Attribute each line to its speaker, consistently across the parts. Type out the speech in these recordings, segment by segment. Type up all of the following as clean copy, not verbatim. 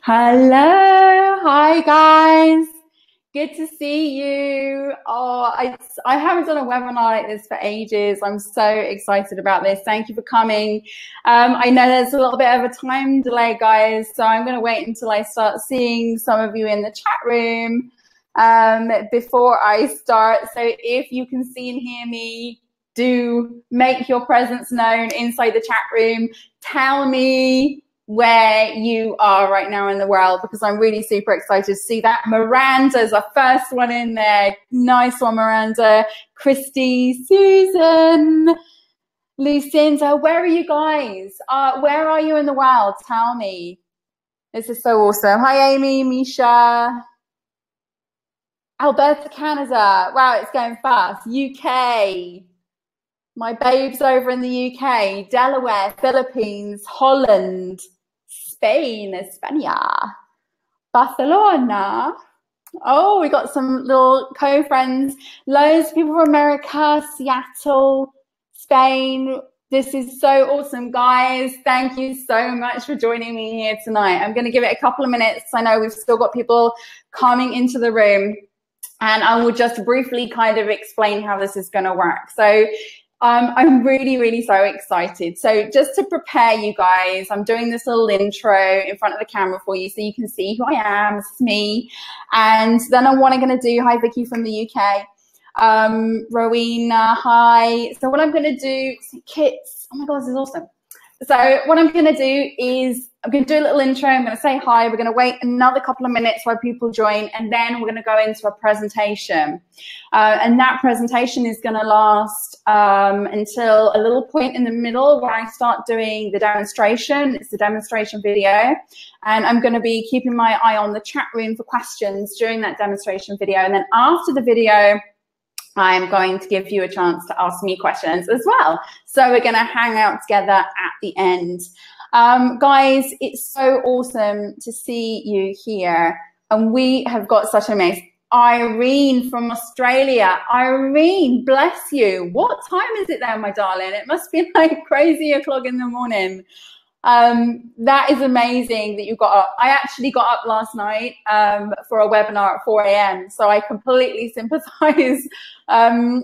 Speaker 1: Hello, hi guys. Good to see you. Oh, I haven't done a webinar like this for ages. I'm so excited about this. Thank you for coming. I know there's a little bit of a time delay, guys, so I'm going to wait until I start seeing some of you in the chat room before I start. So if you can see and hear me, do make your presence known inside the chat room. Tell me where you are right now in the world, because I'm really super excited to see that. Miranda's our first one in there. Nice one, Miranda. Christy, Susan, Lucinda, where are you guys? Where are you in the world? Tell me. This is so awesome. Hi, Amy, Misha. Alberta, Canada. Wow, it's going fast. UK. My babes over in the UK. Delaware, Philippines, Holland, Spain, España, Barcelona. Oh, we got some little co-friends. Loads of people from America, Seattle, Spain. This is so awesome, guys. Thank you so much for joining me here tonight. I'm going to give it a couple of minutes. I know we've still got people coming into the room, and I will just briefly kind of explain how this is going to work. So I'm really, really so excited. So just to prepare you guys, I'm doing this little intro in front of the camera for you so you can see who I am. This is me. And then what I'm going to do, hi Vicky from the UK, Rowena, hi. So what I'm going to do, Kits, oh my God, this is awesome. So what I'm going to do is I'm going to do a little intro. I'm going to say hi. We're going to wait another couple of minutes while people join, and then we're going to go into a presentation. And that presentation is going to last until a little point in the middle where I start doing the demonstration. It's the demonstration video. And I'm going to be keeping my eye on the chat room for questions during that demonstration video. And then after the video, I'm going to give you a chance to ask me questions as well. So we're going to hang out together at the end. Guys, it's so awesome to see you here. And we have got such an amazing Irene from Australia. Irene, bless you. What time is it there, my darling? It must be like crazy o'clock in the morning. That is amazing that you got up. I actually got up last night for a webinar at 4 a.m. So I completely sympathize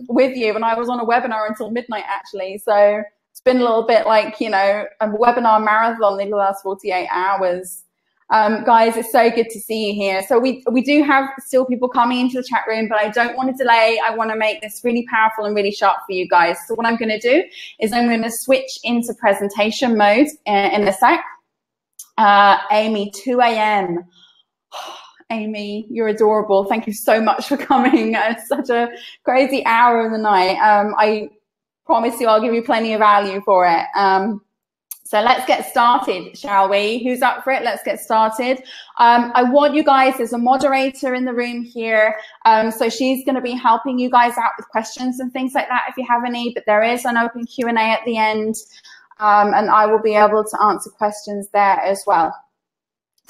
Speaker 1: with you. And I was on a webinar until midnight, actually. So it's been a little bit like, you know, a webinar marathon in the last 48 hours. Guys, it's so good to see you here. So we do have still people coming into the chat room, but I don't want to delay. I want to make this really powerful and really sharp for you guys. So what I'm going to do is I'm going to switch into presentation mode in a sec. Amy, 2 a.m. Amy, you're adorable. Thank you so much for coming. It's such a crazy hour of the night. I promise you I'll give you plenty of value for it. So let's get started, shall we? Who's up for it? Let's get started. I want you guys, there's a moderator in the room here. So she's going to be helping you guys out with questions and things like that if you have any, but there is an open Q&A at the end. And I will be able to answer questions there as well.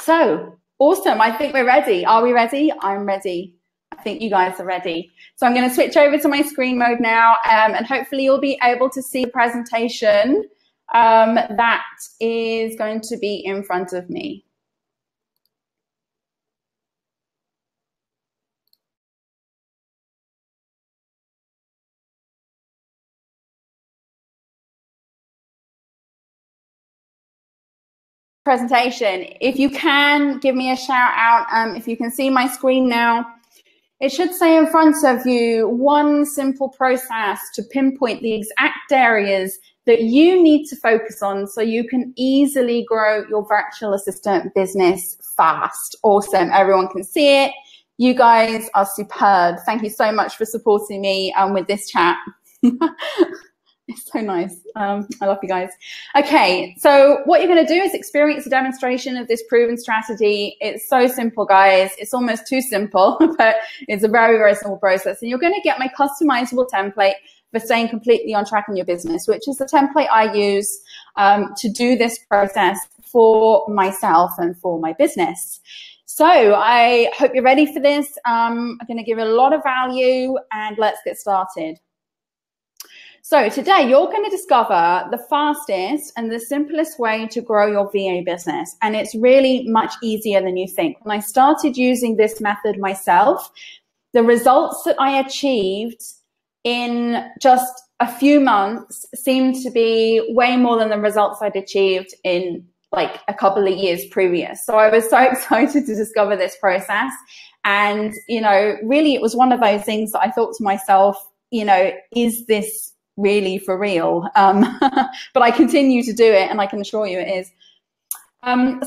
Speaker 1: So awesome. I think we're ready. Are we ready? I'm ready. I think you guys are ready. So I'm going to switch over to my screen mode now, and hopefully you'll be able to see the presentation that is going to be in front of me. Presentation. If you can, give me a shout out. If you can see my screen now, it should say in front of you, one simple process to pinpoint the exact areas that you need to focus on so you can easily grow your virtual assistant business fast. Awesome. Everyone can see it. You guys are superb. Thank you so much for supporting me with this chat. It's so nice. I love you guys. Okay, so what you're going to do is experience a demonstration of this proven strategy. It's so simple, guys. It's almost too simple, but it's a very, very simple process. And you're going to get my customizable template for staying completely on track in your business, which is the template I use to do this process for myself and for my business. So I hope you're ready for this. I'm going to give a lot of value, and let's get started. So today you're going to discover the fastest and the simplest way to grow your VA business. And it's really much easier than you think. When I started using this method myself, the results that I achieved in just a few months seemed to be way more than the results I'd achieved in like a couple of years previous. So I was so excited to discover this process. And, you know, really it was one of those things that I thought to myself, you know, is this really for real? But I continue to do it, and I can assure you it is.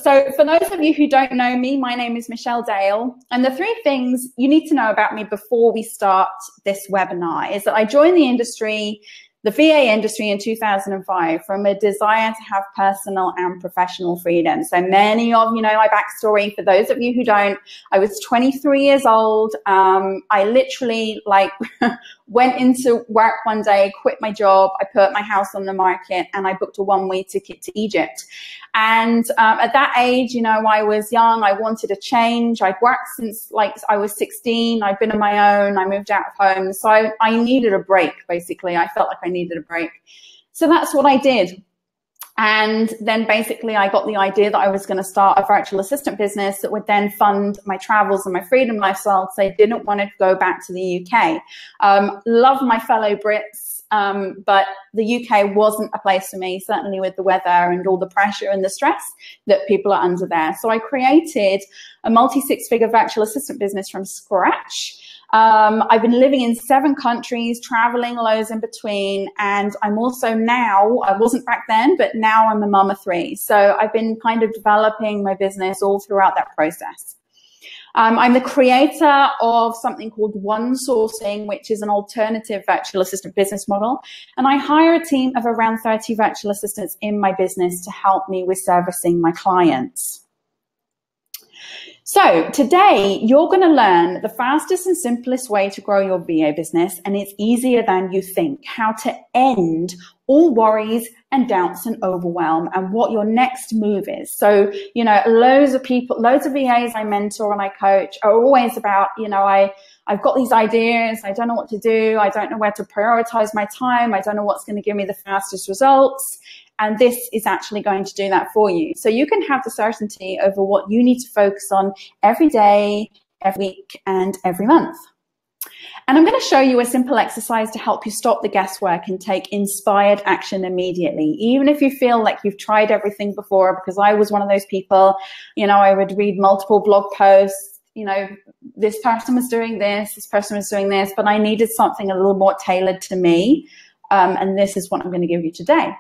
Speaker 1: So for those of you who don't know me, my name is Michelle Dale, and the 3 things you need to know about me before we start this webinar is that I joined the industry, the VA industry, in 2005 from a desire to have personal and professional freedom. So many of you know my backstory. For those of you who don't, I was 23 years old. I literally like went into work one day, quit my job, I put my house on the market, and I booked a one-way ticket to Egypt. And at that age, you know, I was young, I wanted a change. I'd worked since like I was 16, I'd been on my own, I moved out of home. So I needed a break, basically. I felt like I needed a break. So that's what I did. And then basically I got the idea that I was going to start a virtual assistant business that would then fund my travels and my freedom lifestyle, because I didn't want to go back to the UK. Love my fellow Brits. But the UK wasn't a place for me, certainly with the weather and all the pressure and the stress that people are under there. So I created a multi-6-figure virtual assistant business from scratch. I've been living in 7 countries, traveling loads in between. And I'm also now, I wasn't back then, but now I'm a mum of 3. So I've been kind of developing my business all throughout that process. I'm the creator of something called One Sourcing, which is an alternative virtual assistant business model. And I hire a team of around 30 virtual assistants in my business to help me with servicing my clients. So today you're going to learn the fastest and simplest way to grow your VA business, and it's easier than you think, how to end all worries and doubts and overwhelm, and what your next move is. So, you know, loads of VAs I mentor and I coach are always about, you know, I've got these ideas, I don't know what to do, I don't know where to prioritize my time, I don't know what's going to give me the fastest results. And this is actually going to do that for you. So you can have the certainty over what you need to focus on every day, every week, and every month. And I'm going to show you a simple exercise to help you stop the guesswork and take inspired action immediately. Even if you feel like you've tried everything before, because I was one of those people, you know, I would read multiple blog posts, you know, this person was doing this person was doing this, but I needed something a little more tailored to me. And this is what I'm going to give you today.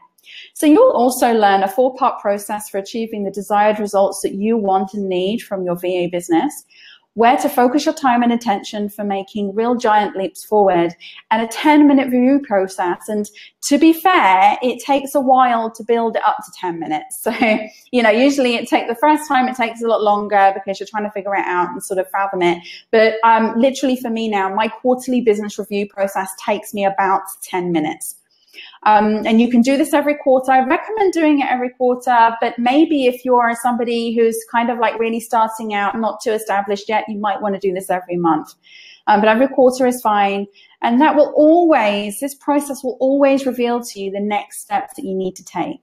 Speaker 1: So you'll also learn a 4-part process for achieving the desired results that you want and need from your VA business, where to focus your time and attention for making real giant leaps forward, and a 10-minute review process. And to be fair, it takes a while to build it up to 10 minutes. So, you know, usually the first time it takes a lot longer because you're trying to figure it out and sort of fathom it. But literally for me now, my quarterly business review process takes me about 10 minutes. And you can do this every quarter. I recommend doing it every quarter, but maybe if you're somebody who's kind of like really starting out, not too established yet, you might want to do this every month. But every quarter is fine. And that will always, this process will always reveal to you the next steps that you need to take.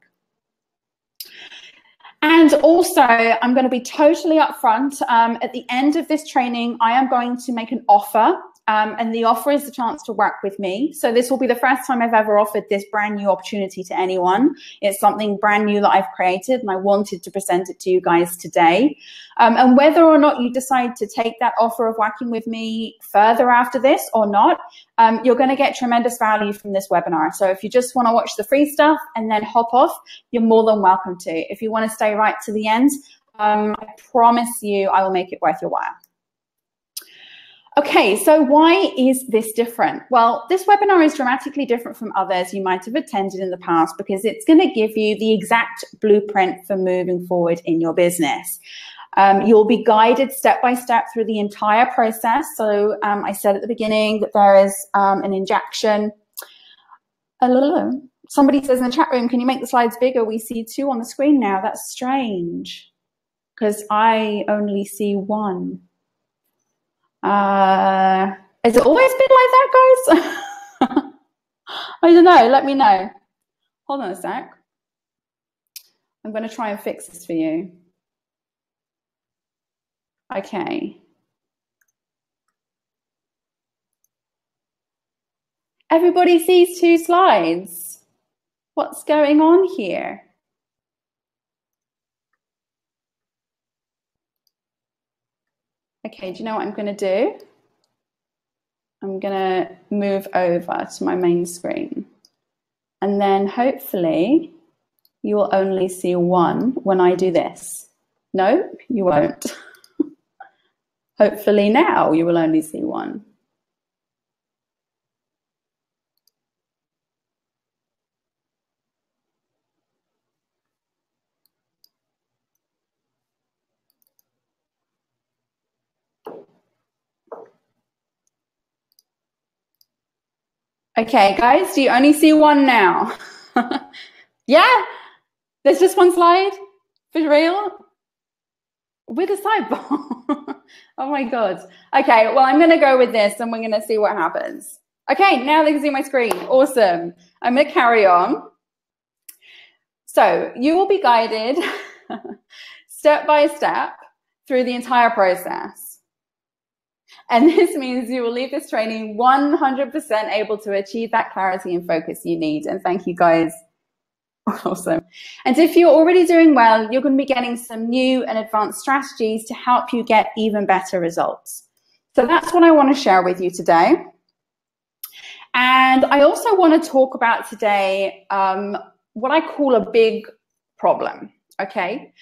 Speaker 1: And also, I'm going to be totally upfront. At the end of this training, I am going to make an offer. And the offer is the chance to work with me. So this will be the first time I've ever offered this brand new opportunity to anyone. It's something brand new that I've created, and I wanted to present it to you guys today. And whether or not you decide to take that offer of working with me further after this or not, you're going to get tremendous value from this webinar. So if you just want to watch the free stuff and then hop off, you're more than welcome to. If you want to stay right to the end, I promise you I will make it worth your while. Okay, so why is this different? Well, this webinar is dramatically different from others you might have attended in the past because it's going to give you the exact blueprint for moving forward in your business. You'll be guided step by step through the entire process. So I said at the beginning that there is an injection. Somebody says in the chat room, can you make the slides bigger? We see 2 on the screen now. That's strange because I only see 1. Has it always been like that, guys? I don't know. Let me know. Hold on a sec. I'm going to try and fix this for you. Okay. Everybody sees 2 slides. What's going on here? Okay, do you know what I'm going to do? I'm going to move over to my main screen. And then hopefully you will only see 1 when I do this. No, you won't. Hopefully now you will only see 1. Okay, guys, do you only see 1 now? Yeah, there's just 1 slide for real with a sidebar. Oh my God. Okay, well, I'm going to go with this and we're going to see what happens. Okay, now they can see my screen. Awesome. I'm going to carry on. So you will be guided step by step through the entire process. And this means you will leave this training 100% able to achieve that clarity and focus you need. And thank you guys. Awesome. And if you're already doing well, you're going to be getting some new and advanced strategies to help you get even better results. So that's what I want to share with you today. And I also want to talk about today what I call a big problem. Okay.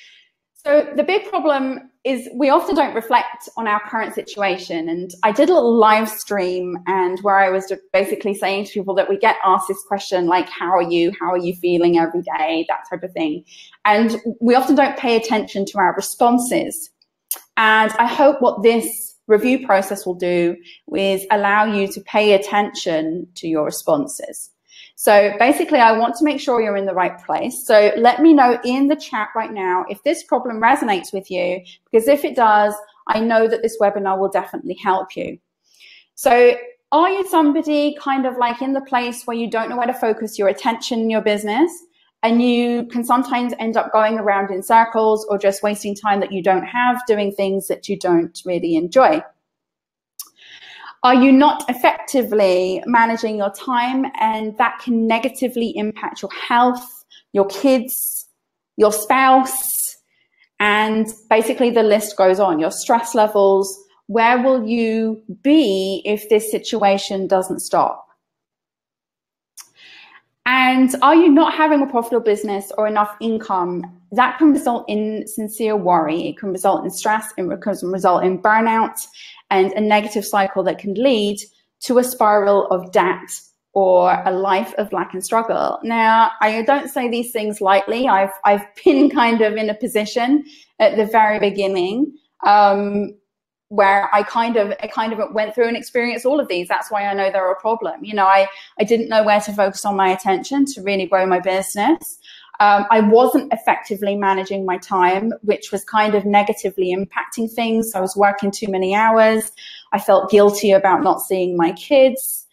Speaker 1: So the big problem is we often don't reflect on our current situation. And I did a little live stream and where I was basically saying to people that we get asked this question, like, how are you feeling every day, that type of thing. And we often don't pay attention to our responses. And I hope what this review process will do is allow you to pay attention to your responses. So basically, I want to make sure you're in the right place. So let me know in the chat right now if this problem resonates with you, because if it does, I know that this webinar will definitely help you. So are you somebody kind of like in the place where you don't know where to focus your attention in your business, and you can sometimes end up going around in circles or just wasting time that you don't have doing things that you don't really enjoy? Are you not effectively managing your time, and that can negatively impact your health, your kids, your spouse, and basically the list goes on, your stress levels? Where will you be if this situation doesn't stop? And are you not having a profitable business or enough income? That can result in sincere worry. It can result in stress. It can result in burnout and a negative cycle that can lead to a spiral of debt or a life of lack and struggle. Now, I don't say these things lightly. I've been kind of in a position at the very beginning where I kind of went through and experienced all of these. That's why I know they're a problem. You know, I didn't know where to focus on my attention to really grow my business. I wasn't effectively managing my time, which was kind of negatively impacting things. I was working too many hours. I felt guilty about not seeing my kids.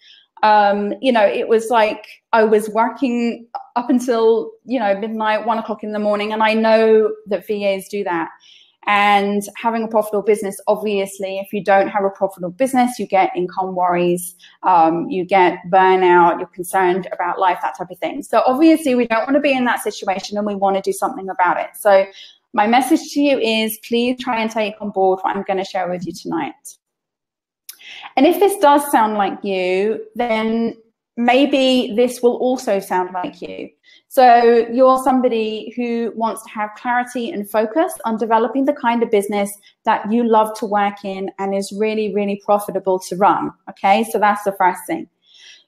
Speaker 1: You know, it was like I was working up until, you know, midnight, 1 o'clock in the morning. And I know that VAs do that. And having a profitable business, obviously, if you don't have a profitable business, you get income worries, you get burnout, you're concerned about life, that type of thing. So obviously, we don't want to be in that situation and we want to do something about it. So my message to you is please try and take on board what I'm going to share with you tonight. And if this does sound like you, then maybe this will also sound like you. So you're somebody who wants to have clarity and focus on developing the kind of business that you love to work in and is really, really profitable to run. Okay, so that's the first thing.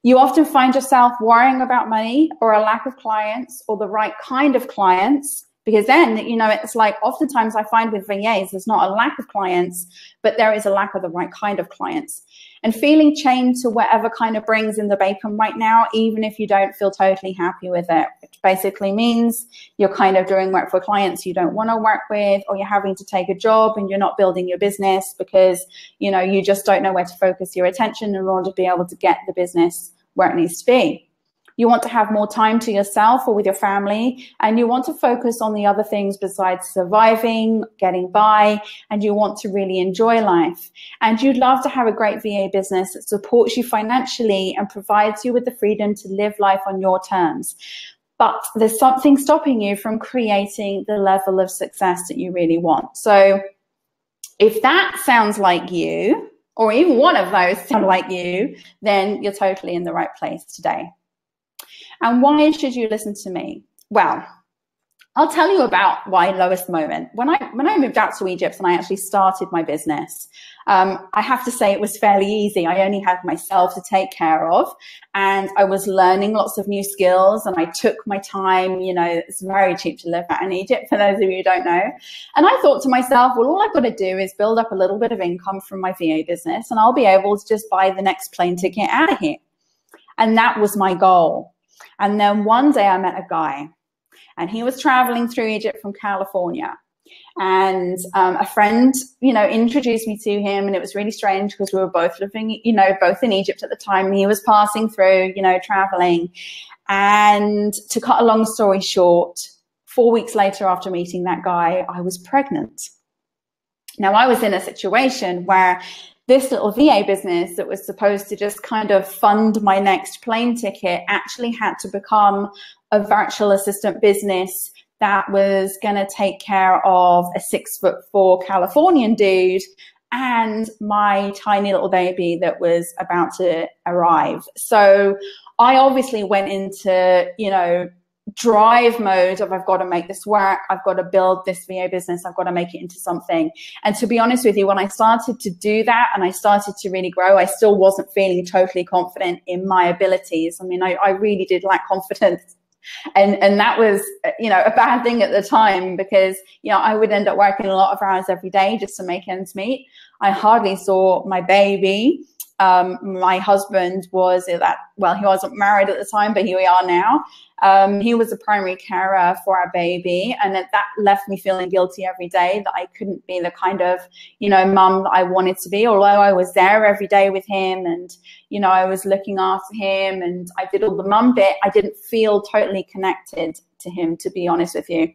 Speaker 1: You often find yourself worrying about money or a lack of clients or the right kind of clients, because then, you know, it's like oftentimes I find with VAs, there's not a lack of clients, but there is a lack of the right kind of clients. And feeling chained to whatever kind of brings in the bacon right now, even if you don't feel totally happy with it, which basically means you're kind of doing work for clients you don't want to work with, or you're having to take a job and you're not building your business because, you know, you just don't know where to focus your attention in order to be able to get the business where it needs to be. You want to have more time to yourself or with your family, and you want to focus on the other things besides surviving, getting by, and you want to really enjoy life. And you'd love to have a great VA business that supports you financially and provides you with the freedom to live life on your terms. But there's something stopping you from creating the level of success that you really want. So if that sounds like you, or even one of those sound like you, then you're totally in the right place today. And why should you listen to me? Well, I'll tell you about my lowest moment. When I moved out to Egypt and I actually started my business, I have to say it was fairly easy. I only had myself to take care of, and I was learning lots of new skills, and I took my time. You know, it's very cheap to live out in Egypt, for those of you who don't know. And I thought to myself, well, all I've got to do is build up a little bit of income from my VA business, and I'll be able to just buy the next plane ticket out of here. And that was my goal. And then one day I met a guy, and he was traveling through Egypt from California. And a friend, you know, introduced me to him, and it was really strange because we were both living, you know, both in Egypt at the time. He was passing through, you know, traveling. And to cut a long story short, 4 weeks later after meeting that guy, I was pregnant. Now, I was in a situation where this little VA business that was supposed to just kind of fund my next plane ticket actually had to become a virtual assistant business that was going to take care of a 6'4" Californian dude and my tiny little baby that was about to arrive. So I obviously went into, you know, drive mode of I've got to make this work. I've got to build this VA business. I've got to make it into something. And to be honest with you, when I started to do that and I started to really grow, I still wasn't feeling totally confident in my abilities. I mean, I really did lack confidence. And that was, you know, a bad thing at the time because, you know, I would end up working a lot of hours every day just to make ends meet. I hardly saw my baby. My husband was well, he wasn't married at the time, but here we are now. He was a primary carer for our baby, and that left me feeling guilty every day that I couldn't be the kind of, you know, mum that I wanted to be, although I was there every day with him and, you know, I was looking after him and I did all the mum bit. I didn't feel totally connected to him, to be honest with you.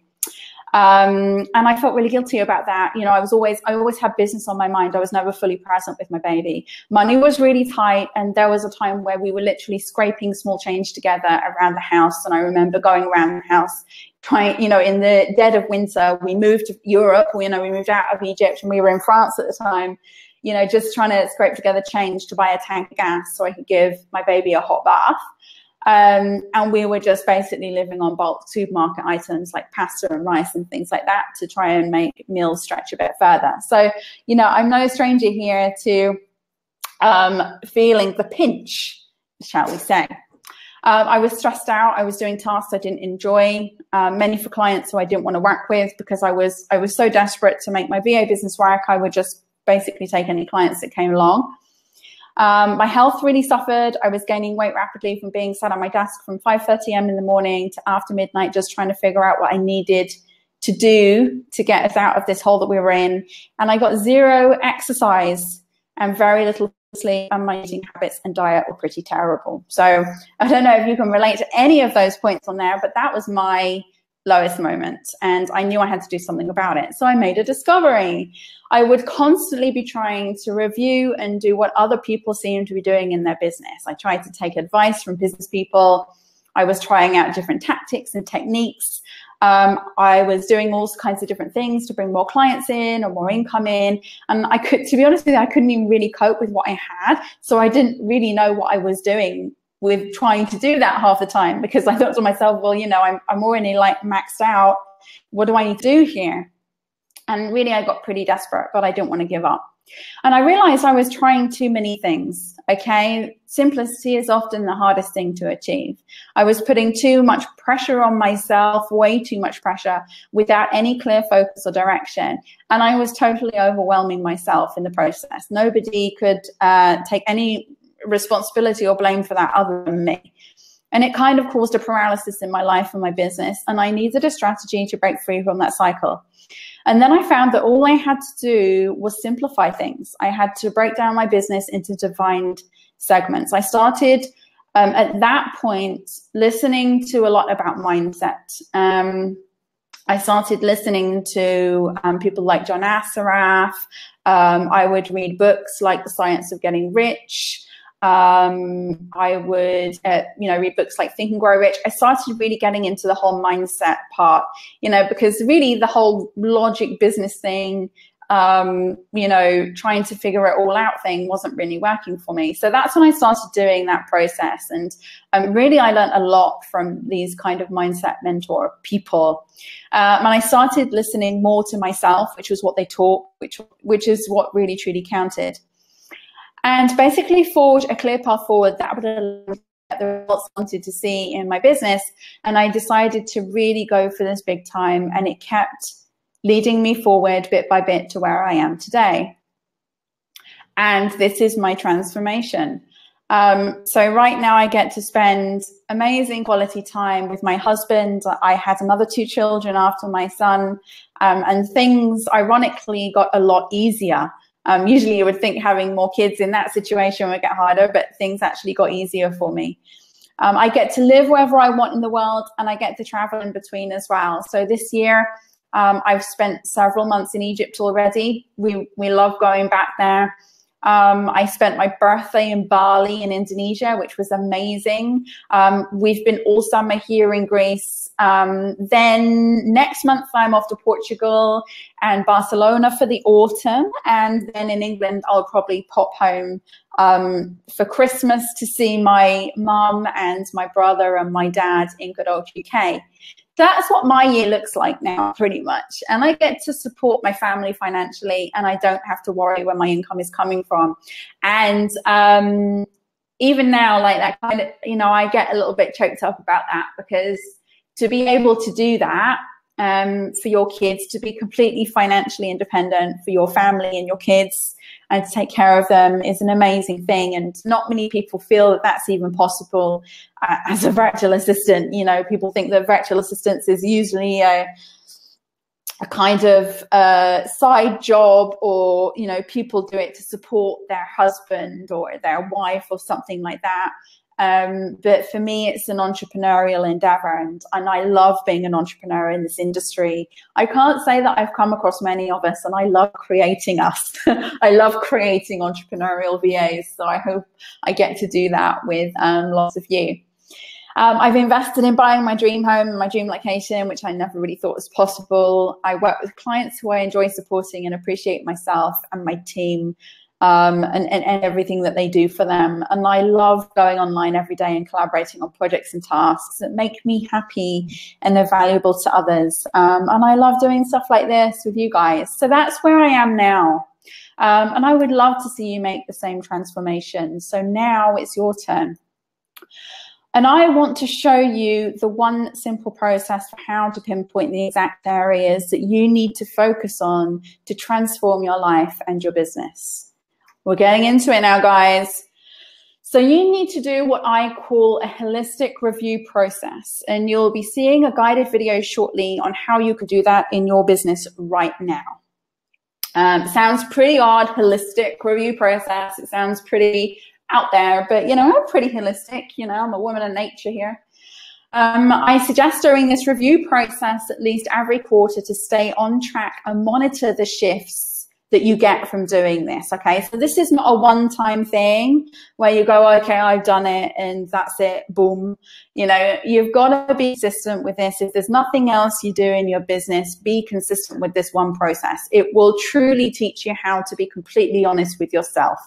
Speaker 1: And I felt really guilty about that. You know, I always had business on my mind. I was never fully present with my baby. Money was really tight. And there was a time where we were literally scraping small change together around the house. And I remember going around the house trying, you know, in the dead of winter, we moved to Europe, you know, we moved out of Egypt and we were in France at the time, you know, just trying to scrape together change to buy a tank of gas so I could give my baby a hot bath. And we were just basically living on bulk supermarket items like pasta and rice and things like that to try and make meals stretch a bit further. So, you know, I'm no stranger here to feeling the pinch, shall we say. I was stressed out. I was doing tasks I didn't enjoy, many for clients who I didn't want to work with because I was so desperate to make my VA business work. I would just basically take any clients that came along. My health really suffered. I was gaining weight rapidly from being sat at my desk from 5:30 a.m. in the morning to after midnight, just trying to figure out what I needed to do to get us out of this hole that we were in. And I got zero exercise and very little sleep, and my eating habits and diet were pretty terrible. So I don't know if you can relate to any of those points on there, but that was my lowest moment. And I knew I had to do something about it. So I made a discovery. I would constantly be trying to review and do what other people seem to be doing in their business. I tried to take advice from business people. I was trying out different tactics and techniques. I was doing all kinds of different things to bring more clients in or more income in. And to be honest with you, I couldn't even really cope with what I had. So I didn't really know what I was doing with trying to do that half the time, because I thought to myself, well, you know, I'm already like maxed out. What do I need to do here? And really, I got pretty desperate, but I didn't want to give up. And I realized I was trying too many things, okay? Simplicity is often the hardest thing to achieve. I was putting too much pressure on myself, way too much pressure, without any clear focus or direction. And I was totally overwhelming myself in the process. Nobody could take any responsibility or blame for that other than me. And it kind of caused a paralysis in my life and my business. And I needed a strategy to break free from that cycle. And then I found that all I had to do was simplify things. I had to break down my business into defined segments. I started At that point, listening to a lot about mindset. I started listening to people like John Assaraf. I would read books like The Science of Getting Rich. I would, read books like Think and Grow Rich. I started really getting into the whole mindset part, because really the whole logic business thing, trying to figure it all out thing wasn't really working for me. So that's when I started doing that process. And really, I learned a lot from these kind of mindset mentor people. And I started listening more to myself, which was what they taught, which is what really, truly counted. And basically forge a clear path forward that would allow me to get the results I wanted to see in my business. And I decided to really go for this big time, and it kept leading me forward bit by bit to where I am today. And this is my transformation. So right now I get to spend amazing quality time with my husband. I had another 2 children after my son, and things ironically got a lot easier. Usually you would think having more kids in that situation would get harder, but things actually got easier for me. I get to live wherever I want in the world, and I get to travel in between as well. So this year, I've spent several months in Egypt already. We love going back there. I spent my birthday in Bali in Indonesia, which was amazing. We've been all summer here in Greece. Then next month I'm off to Portugal and Barcelona for the autumn. And then in England, I'll probably pop home for Christmas to see my mum and my brother and my dad in good old UK. That's what my year looks like now, pretty much. And I get to support my family financially, and I don't have to worry where my income is coming from. And even now, like that kind of, I get a little bit choked up about that, because to be able to do that for your kids, to be completely financially independent for your family and your kids and to take care of them is an amazing thing. And not many people feel that that's even possible as a virtual assistant. People think that virtual assistance is usually a kind of side job, or, people do it to support their husband or their wife or something like that. But for me, it's an entrepreneurial endeavor, and I love being an entrepreneur in this industry. I can't say that I've come across many of us, and I love creating us. I love creating entrepreneurial VAs. So I hope I get to do that with lots of you. I've invested in buying my dream home and my dream location, which I never really thought was possible. I work with clients who I enjoy supporting and appreciate myself and my team. And everything that they do for them. And I love going online every day and collaborating on projects and tasks that make me happy and are valuable to others. And I love doing stuff like this with you guys. So that's where I am now. And I would love to see you make the same transformation. So now it's your turn. And I want to show you the one simple process for how to pinpoint the exact areas that you need to focus on to transform your life and your business. We're getting into it now, guys. So you need to do what I call a holistic review process, and you'll be seeing a guided video shortly on how you could do that in your business right now. Sounds pretty odd, holistic review process. It sounds pretty out there, but I'm pretty holistic. I'm a woman of nature here. I suggest during this review process, at least every quarter, to stay on track and monitor the shifts that you get from doing this. Okay, so this is not a one-time thing where you go, okay, I've done it and that's it, boom. You've got to be consistent with this. If there's nothing else you do in your business, be consistent with this one process. It will truly teach you how to be completely honest with yourself.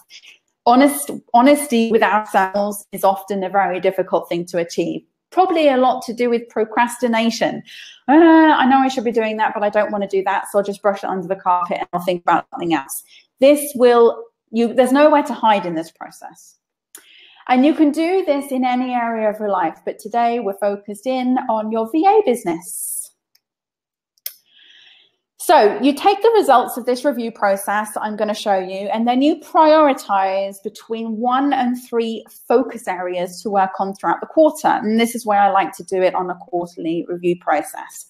Speaker 1: Honesty with ourselves is often a very difficult thing to achieve. Probably a lot to do with procrastination. I know I should be doing that, but I don't want to do that, so I'll just brush it under the carpet and I'll think about something else. There's nowhere to hide in this process. And you can do this in any area of your life, but today we're focused in on your VA business. So you take the results of this review process that I'm going to show you, and then you prioritize between 1 and 3 focus areas to work on throughout the quarter. And this is where I like to do it on a quarterly review process.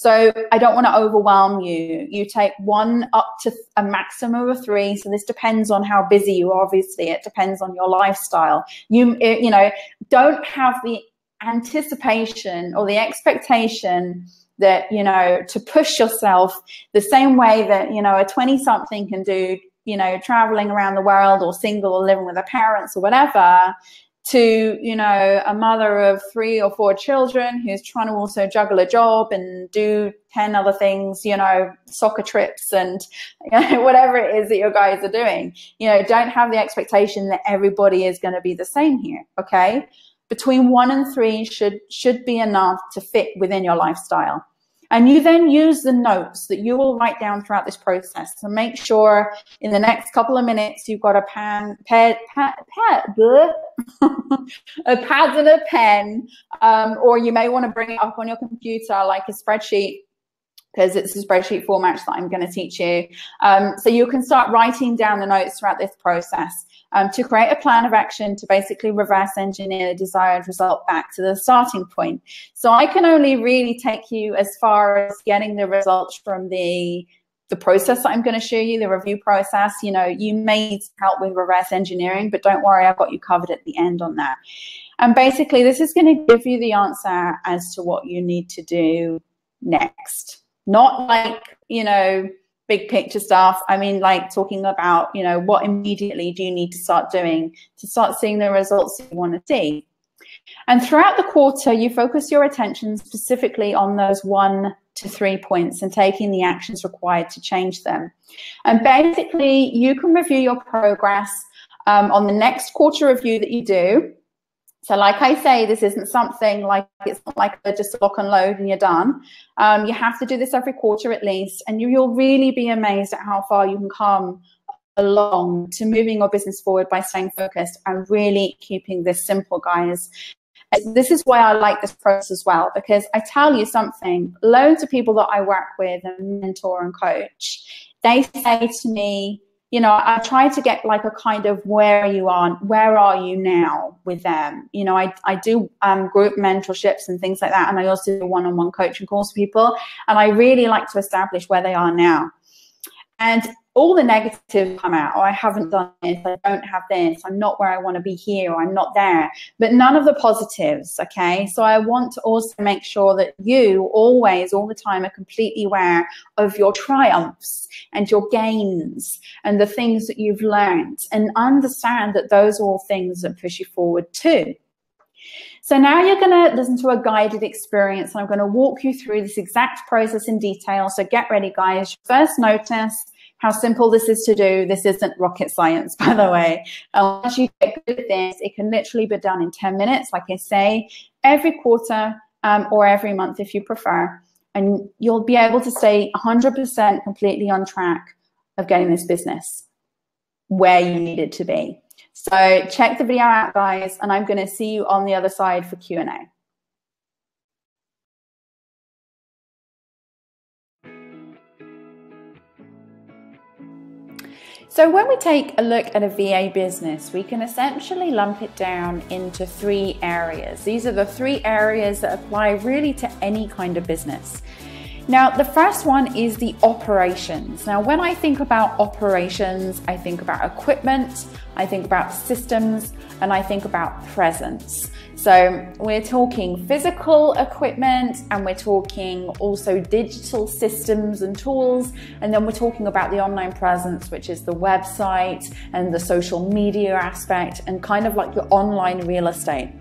Speaker 1: So I don't want to overwhelm you. You take 1 up to a maximum of 3. So this depends on how busy you are. Obviously, it depends on your lifestyle. You know, don't have the anticipation or the expectation that, you know, to push yourself the same way that, you know, a 20-something can do, you know, traveling around the world, or single, or living with their parents or whatever, to, you know, a mother of 3 or 4 children who's trying to also juggle a job and do 10 other things, you know, soccer trips and, you know, whatever it is that your guys are doing. You know, don't have the expectation that everybody is going to be the same here, okay? Between 1 and 3 should be enough to fit within your lifestyle. And you then use the notes that you will write down throughout this process. So make sure in the next couple of minutes you've got a pad and a pen, or you may want to bring it up on your computer like a spreadsheet, because it's a spreadsheet format that I'm going to teach you. So you can start writing down the notes throughout this process to create a plan of action to basically reverse engineer the desired result back to the starting point. So I can only really take you as far as getting the results from the process that I'm going to show you, the review process. You know, you may need help with reverse engineering, but don't worry, I've got you covered at the end on that. And basically, this is going to give you the answer as to what you need to do next. Not like, you know, big picture stuff. I mean, like talking about, you know, what immediately do you need to start doing to start seeing the results you want to see. And throughout the quarter, you focus your attention specifically on those 1 to 3 points and taking the actions required to change them. And basically, you can review your progress on the next quarter review that you do. So like I say, this isn't something like, it's not like just lock and load and you're done. You have to do this every quarter at least, and you'll really be amazed at how far you can come along to moving your business forward by staying focused and really keeping this simple, guys. This is why I like this process as well, because I tell you something, loads of people that I work with and mentor and coach, they say to me, you know, I try to get like a kind of where are you now with them? You know, I do group mentorships and things like that. And I also do one-on-one coaching calls for people. And I really like to establish where they are now. And all the negatives come out. Oh, I haven't done this. I don't have this. I'm not where I want to be here. Or I'm not there. But none of the positives, okay? So I want to also make sure that you always, all the time, are completely aware of your triumphs and your gains and the things that you've learned, and understand that those are all things that push you forward too. So now you're going to listen to a guided experience, and I'm going to walk you through this exact process in detail. So get ready, guys. First, notice how simple this is to do. This isn't rocket science, by the way. Once you get good at this, it can literally be done in 10 minutes, like I say, every quarter or every month if you prefer. And you'll be able to stay 100% completely on track of getting this business where you need it to be. So check the video out, guys, and I'm going to see you on the other side for Q&A. So when we take a look at a VA business, we can essentially lump it down into 3 areas. These are the 3 areas that apply really to any kind of business. Now, the first one is the operations. Now, when I think about operations, I think about equipment, I think about systems, and I think about presence. So we're talking physical equipment, and we're talking also digital systems and tools, and then we're talking about the online presence, which is the website and the social media aspect, and kind of like your online real estate.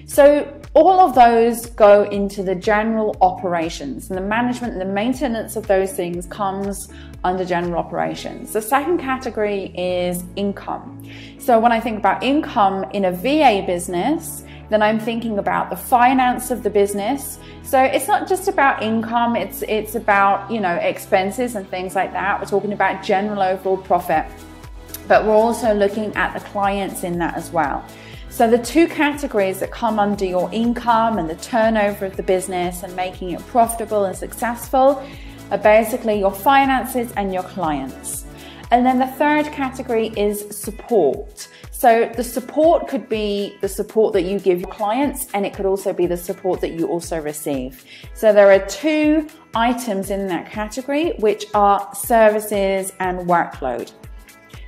Speaker 1: So all of those go into the general operations, and the management and the maintenance of those things comes under general operations. The second category is income. So when I think about income in a VA business, then I'm thinking about the finance of the business. So it's not just about income, it's about, you know, expenses and things like that. We're talking about general overall profit, but we're also looking at the clients in that as well. So the 2 categories that come under your income and the turnover of the business and making it profitable and successful are basically your finances and your clients. And then the third category is support. So the support could be the support that you give your clients, and it could also be the support that you also receive. So there are 2 items in that category, which are services and workload.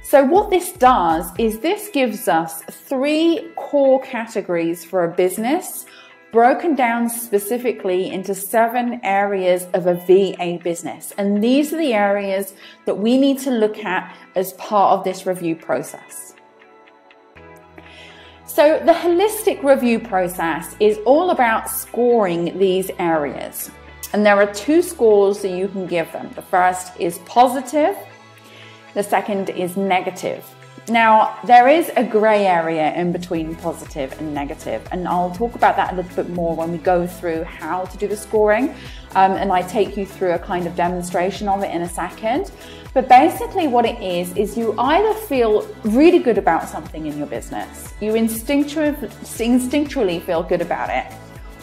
Speaker 1: So what this does is this gives us 3 core categories for a business, broken down specifically into 7 areas of a VA business. And these are the areas that we need to look at as part of this review process. So the holistic review process is all about scoring these areas. And there are 2 scores that you can give them. The first is positive. The second is negative. Now, there is a gray area in between positive and negative, and I'll talk about that a little bit more when we go through how to do the scoring, and I take you through a kind of demonstration of it in a second. But basically what it is you either feel really good about something in your business, you instinctually feel good about it,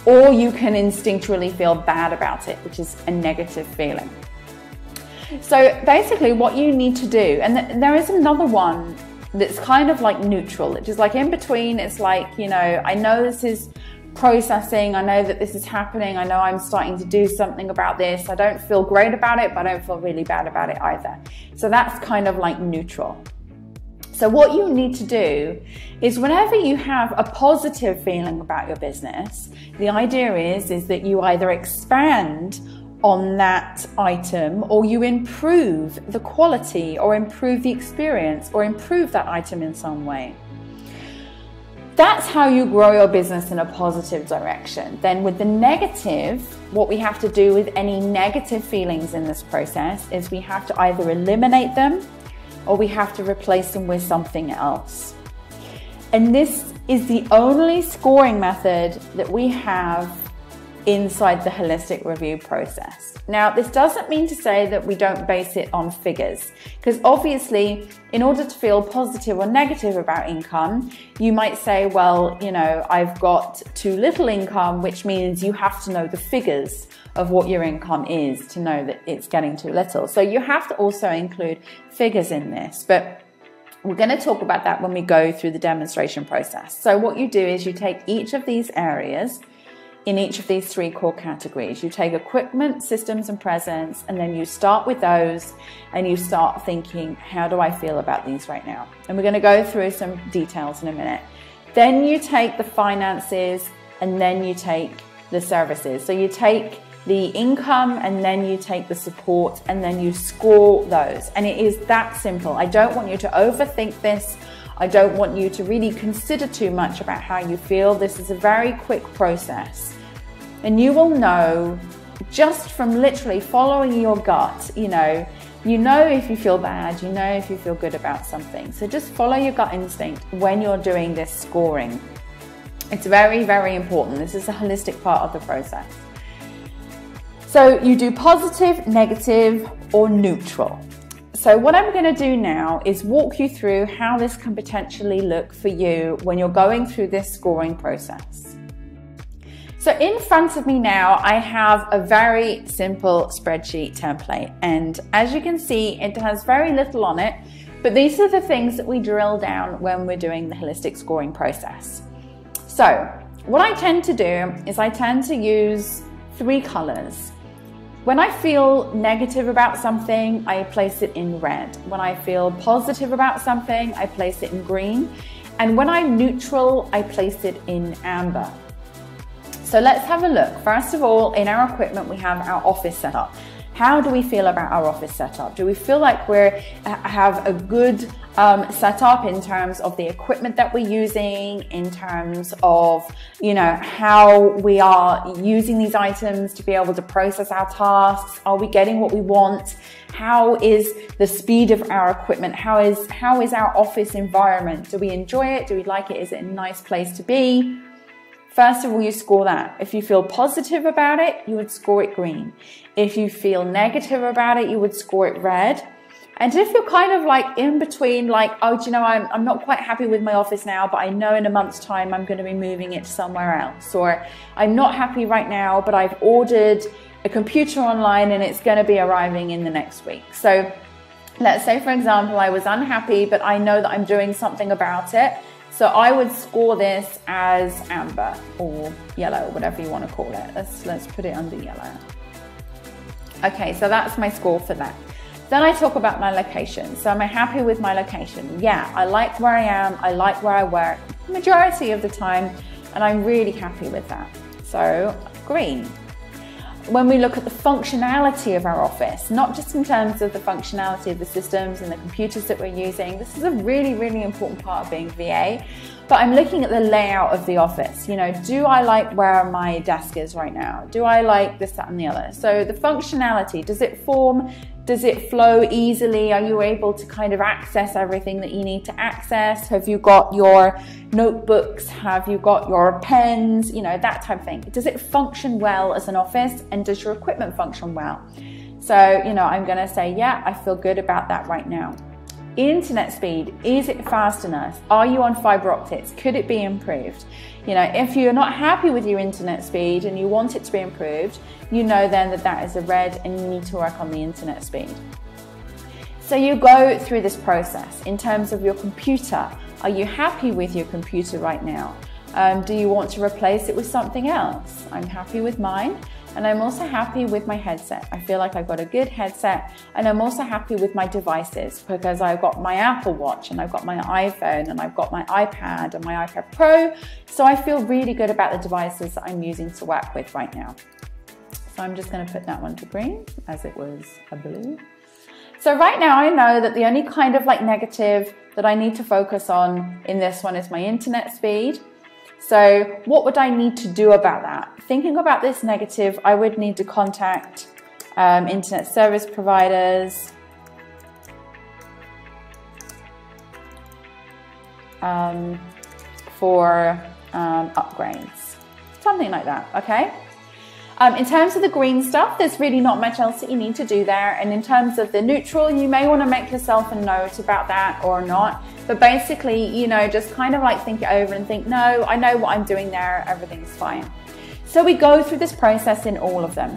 Speaker 1: or you can instinctually feel bad about it, which is a negative feeling. So basically what you need to do, and there is another one that's kind of like neutral, it's just like in between. It's like, you know, I know this is processing, I know that this is happening, I know I'm starting to do something about this. I don't feel great about it, but I don't feel really bad about it either. So that's kind of like neutral. So what you need to do is whenever you have a positive feeling about your business, the idea is that you either expand on that item, or you improve the quality, or improve the experience, or improve that item in some way. That's how you grow your business in a positive direction. Then with the negative, what we have to do with any negative feelings in this process is we have to either eliminate them, or we have to replace them with something else. And this is the only scoring method that we have inside the holistic review process. Now, this doesn't mean to say that we don't base it on figures, because obviously in order to feel positive or negative about income, you might say, well, you know, I've got too little income, which means you have to know the figures of what your income is to know that it's getting too little. So you have to also include figures in this, but we're going to talk about that when we go through the demonstration process. So what you do is you take each of these areas in each of these 3 core categories. You take equipment, systems, and presence, and then you start with those and you start thinking, how do I feel about these right now? And we're going to go through some details in a minute. Then you take the finances, and then you take the services. So you take the income, and then you take the support, and then you score those. And it is that simple. I don't want you to overthink this. I don't want you to really consider too much about how you feel. This is a very quick process. And you will know just from literally following your gut, you know if you feel bad, you know if you feel good about something. So just follow your gut instinct when you're doing this scoring. It's very, very important. This is a holistic part of the process. So you do positive, negative, or neutral. So what I'm going to do now is walk you through how this can potentially look for you when you're going through this scoring process. So in front of me now, I have a very simple spreadsheet template. And as you can see, it has very little on it, but these are the things that we drill down when we're doing the holistic scoring process. So what I tend to do is I tend to use 3 colors. When I feel negative about something, I place it in red. When I feel positive about something, I place it in green. And when I'm neutral, I place it in amber. So let's have a look. First of all, in our equipment, we have our office setup. How do we feel about our office setup? Do we feel like we have a good setup in terms of the equipment that we're using, in terms of, how we are using these items to be able to process our tasks? Are we getting what we want? How is the speed of our equipment? How is our office environment? Do we enjoy it? Do we like it? Is it a nice place to be? First of all, you score that. If you feel positive about it, you would score it green. If you feel negative about it, you would score it red. And if you're kind of like in between, like, oh, do you know, I'm not quite happy with my office now, but I know in a month's time I'm going to be moving it to somewhere else. Or I'm not happy right now, but I've ordered a computer online and it's going to be arriving in the next week. So let's say, for example, I was unhappy, but I know that I'm doing something about it. So I would score this as amber or yellow, whatever you want to call it. Let's put it under yellow. Okay, so that's my score for that. Then I talk about my location. So am I happy with my location? Yeah, I like where I am. I like where I work majority of the time, and I'm really happy with that. So green. When we look at the functionality of our office, not just in terms of the functionality of the systems and the computers that we're using, this is a really, really important part of being VA, but I'm looking at the layout of the office. You know, do I like where my desk is right now? Do I like this, that, and the other? So the functionality, does it form? Does it flow easily? Are you able to kind of access everything that you need to access? Have you got your notebooks? Have you got your pens? You know, that type of thing. Does it function well as an office? And does your equipment function well? So, you know, I'm going to say, yeah, I feel good about that right now. Internet speed, is it fast enough? Are you on fiber optics? Could it be improved? You know, if you're not happy with your internet speed and you want it to be improved, you know then that that is a red and you need to work on the internet speed. So you go through this process in terms of your computer. Are you happy with your computer right now? Do you want to replace it with something else? I'm happy with mine. And I'm also happy with my headset. I feel like I've got a good headset, and I'm also happy with my devices because I've got my Apple Watch and I've got my iPhone and I've got my iPad and my iPad Pro. So I feel really good about the devices that I'm using to work with right now. So I'm just going to put that one to green as it was a blue. So right now I know that the only kind of like negative that I need to focus on in this one is my internet speed. So what would I need to do about that? Thinking about this negative, I would need to contact internet service providers, for upgrades, something like that, okay? In terms of the green stuff, there's really not much else that you need to do there. And in terms of the neutral, you may want to make yourself a note about that or not. But basically, you know, just kind of like think it over and think, no, I know what I'm doing there. Everything's fine. So we go through this process in all of them.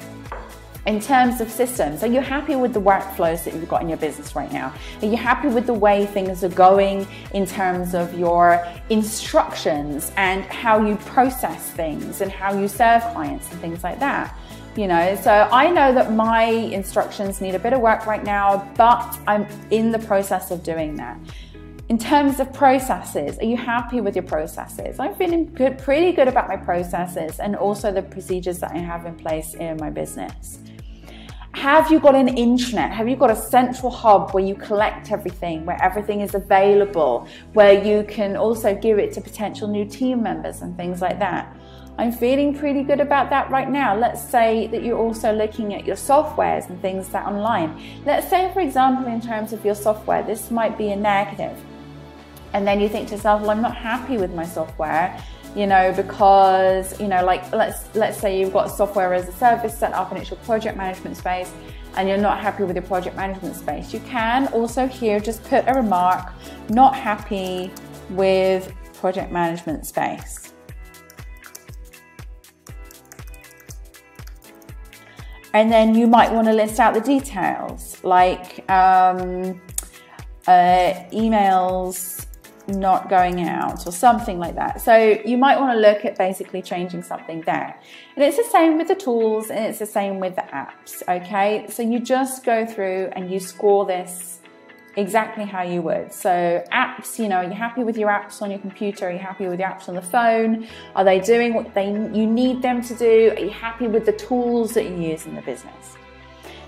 Speaker 1: In terms of systems, are you happy with the workflows that you've got in your business right now? Are you happy with the way things are going in terms of your instructions and how you process things and how you serve clients and things like that? You know, so I know that my instructions need a bit of work right now, but I'm in the process of doing that. In terms of processes, are you happy with your processes? I'm feeling good, pretty good about my processes and also the procedures that I have in place in my business. Have you got an intranet? Have you got a central hub where you collect everything, where everything is available, where you can also give it to potential new team members and things like that? I'm feeling pretty good about that right now. Let's say that you're also looking at your softwares and things that are online. Let's say, for example, in terms of your software, this might be a negative. And then you think to yourself, well, I'm not happy with my software, you know, because, you know, like let's say you've got software as a service set up and it's your project management space and you're not happy with your project management space. You can also here just put a remark, not happy with project management space. And then you might want to list out the details like emails not going out or something like that. So you might want to look at basically changing something there. And it's the same with the tools and it's the same with the apps, okay? So you just go through and you score this exactly how you would. So apps, you know, are you happy with your apps on your computer? Are you happy with your apps on the phone? Are they doing what you need them to do? Are you happy with the tools that you use in the business?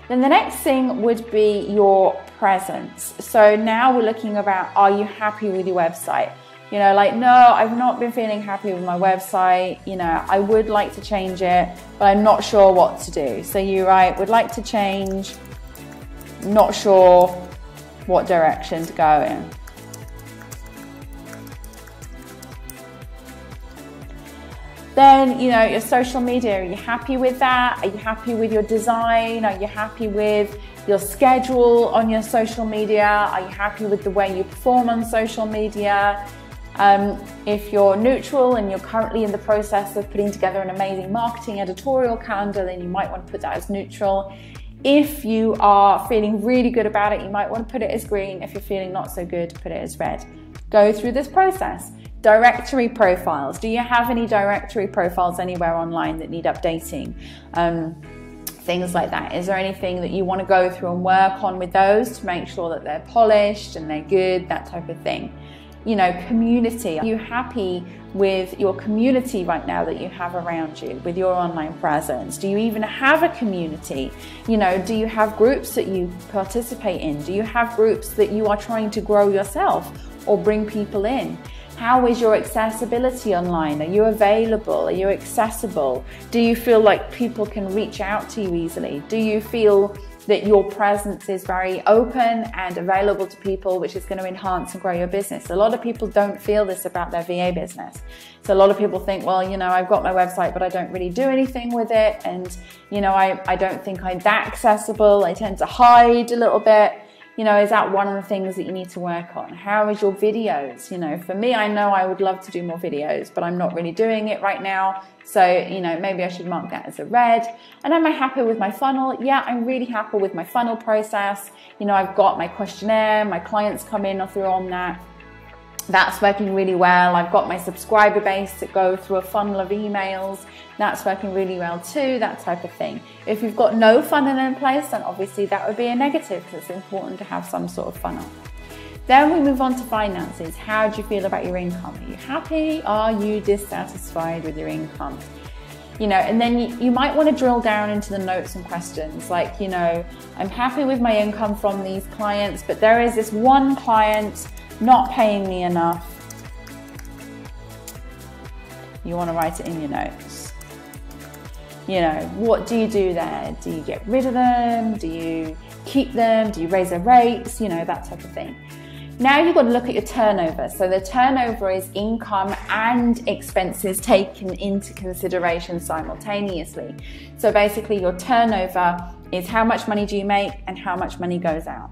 Speaker 1: Then the next thing would be your presence. So now we're looking about, are you happy with your website? You know, like, no, I've not been feeling happy with my website. You know, I would like to change it, but I'm not sure what to do. So you write, would like to change, not sure what direction to go in. Then, you know, your social media, are you happy with that? Are you happy with your design? Are you happy with your schedule on your social media? Are you happy with the way you perform on social media? If you're neutral and you're currently in the process of putting together an amazing marketing editorial calendar, then you might want to put that as neutral. If you are feeling really good about it, you might want to put it as green. If you're feeling not so good, put it as red. Go through this process. Directory profiles. Do you have any directory profiles anywhere online that need updating? things like that. Is there anything that you want to go through and work on with those to make sure that they're polished and they're good, that type of thing? You know, community. Are you happy with your community right now that you have around you, with your online presence? Do you even have a community? You know, do you have groups that you participate in? Do you have groups that you are trying to grow yourself or bring people in? How is your accessibility online? Are you available? Are you accessible? Do you feel like people can reach out to you easily? Do you feel that your presence is very open and available to people, which is going to enhance and grow your business? A lot of people don't feel this about their VA business. So a lot of people think, well, you know, I've got my website, but I don't really do anything with it. And, you know, I don't think I'm that accessible. I tend to hide a little bit. You know, is that one of the things that you need to work on? How is your videos? You know, for me, I know I would love to do more videos, but I'm not really doing it right now. So, you know, maybe I should mark that as a red. And am I happy with my funnel? Yeah, I'm really happy with my funnel process. You know, I've got my questionnaire, my clients come in through on that. That's working really well. I've got my subscriber base that go through a funnel of emails. That's working really well too, that type of thing. If you've got no funnel in place, then obviously that would be a negative, because it's important to have some sort of funnel. Then we move on to finances. How do you feel about your income? Are you happy? Are you dissatisfied with your income? You know, and then you might want to drill down into the notes and questions, like, you know, I'm happy with my income from these clients, but there is this one client not paying me enough. You want to write it in your notes. You know, what do you do there? Do you get rid of them? Do you keep them? Do you raise their rates? You know, that type of thing. Now you've got to look at your turnover. So the turnover is income and expenses taken into consideration simultaneously. So basically your turnover is how much money do you make and how much money goes out.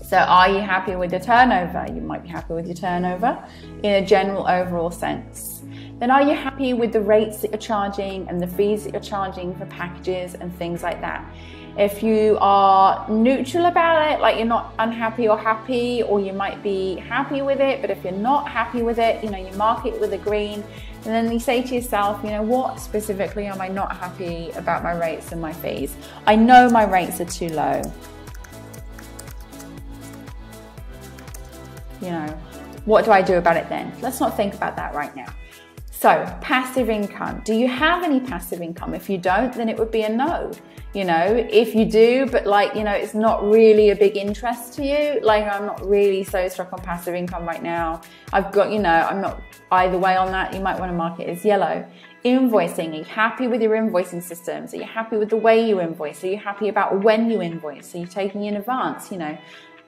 Speaker 1: So are you happy with your turnover? You might be happy with your turnover in a general overall sense. Then are you happy with the rates that you're charging and the fees that you're charging for packages and things like that? If you are neutral about it, like you're not unhappy or happy, or you might be happy with it, but if you're not happy with it, you know, you mark it with a green, and then you say to yourself, you know, what specifically am I not happy about my rates and my fees? I know my rates are too low. You know, what do I do about it then? Let's not think about that right now. So, passive income. Do you have any passive income? If you don't, then it would be a no. You know, if you do, but like, you know, it's not really a big interest to you, like I'm not really so struck on passive income right now. I've got, you know, I'm not either way on that. You might want to mark it as yellow. Invoicing. Are you happy with your invoicing systems? Are you happy with the way you invoice? Are you happy about when you invoice? Are you taking in advance? You know,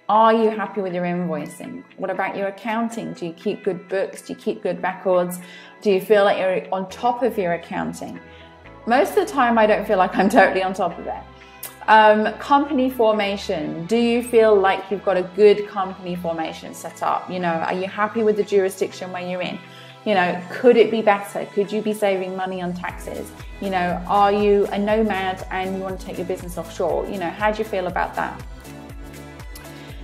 Speaker 1: are you happy with your invoicing? What about your accounting? Do you keep good books? Do you keep good records? Do you feel like you're on top of your accounting? Most of the time, I don't feel like I'm totally on top of it. Company formation. Do you feel like you've got a good company formation set up? You know, are you happy with the jurisdiction where you're in? You know, could it be better? Could you be saving money on taxes? You know, are you a nomad and you want to take your business offshore? You know, how do you feel about that?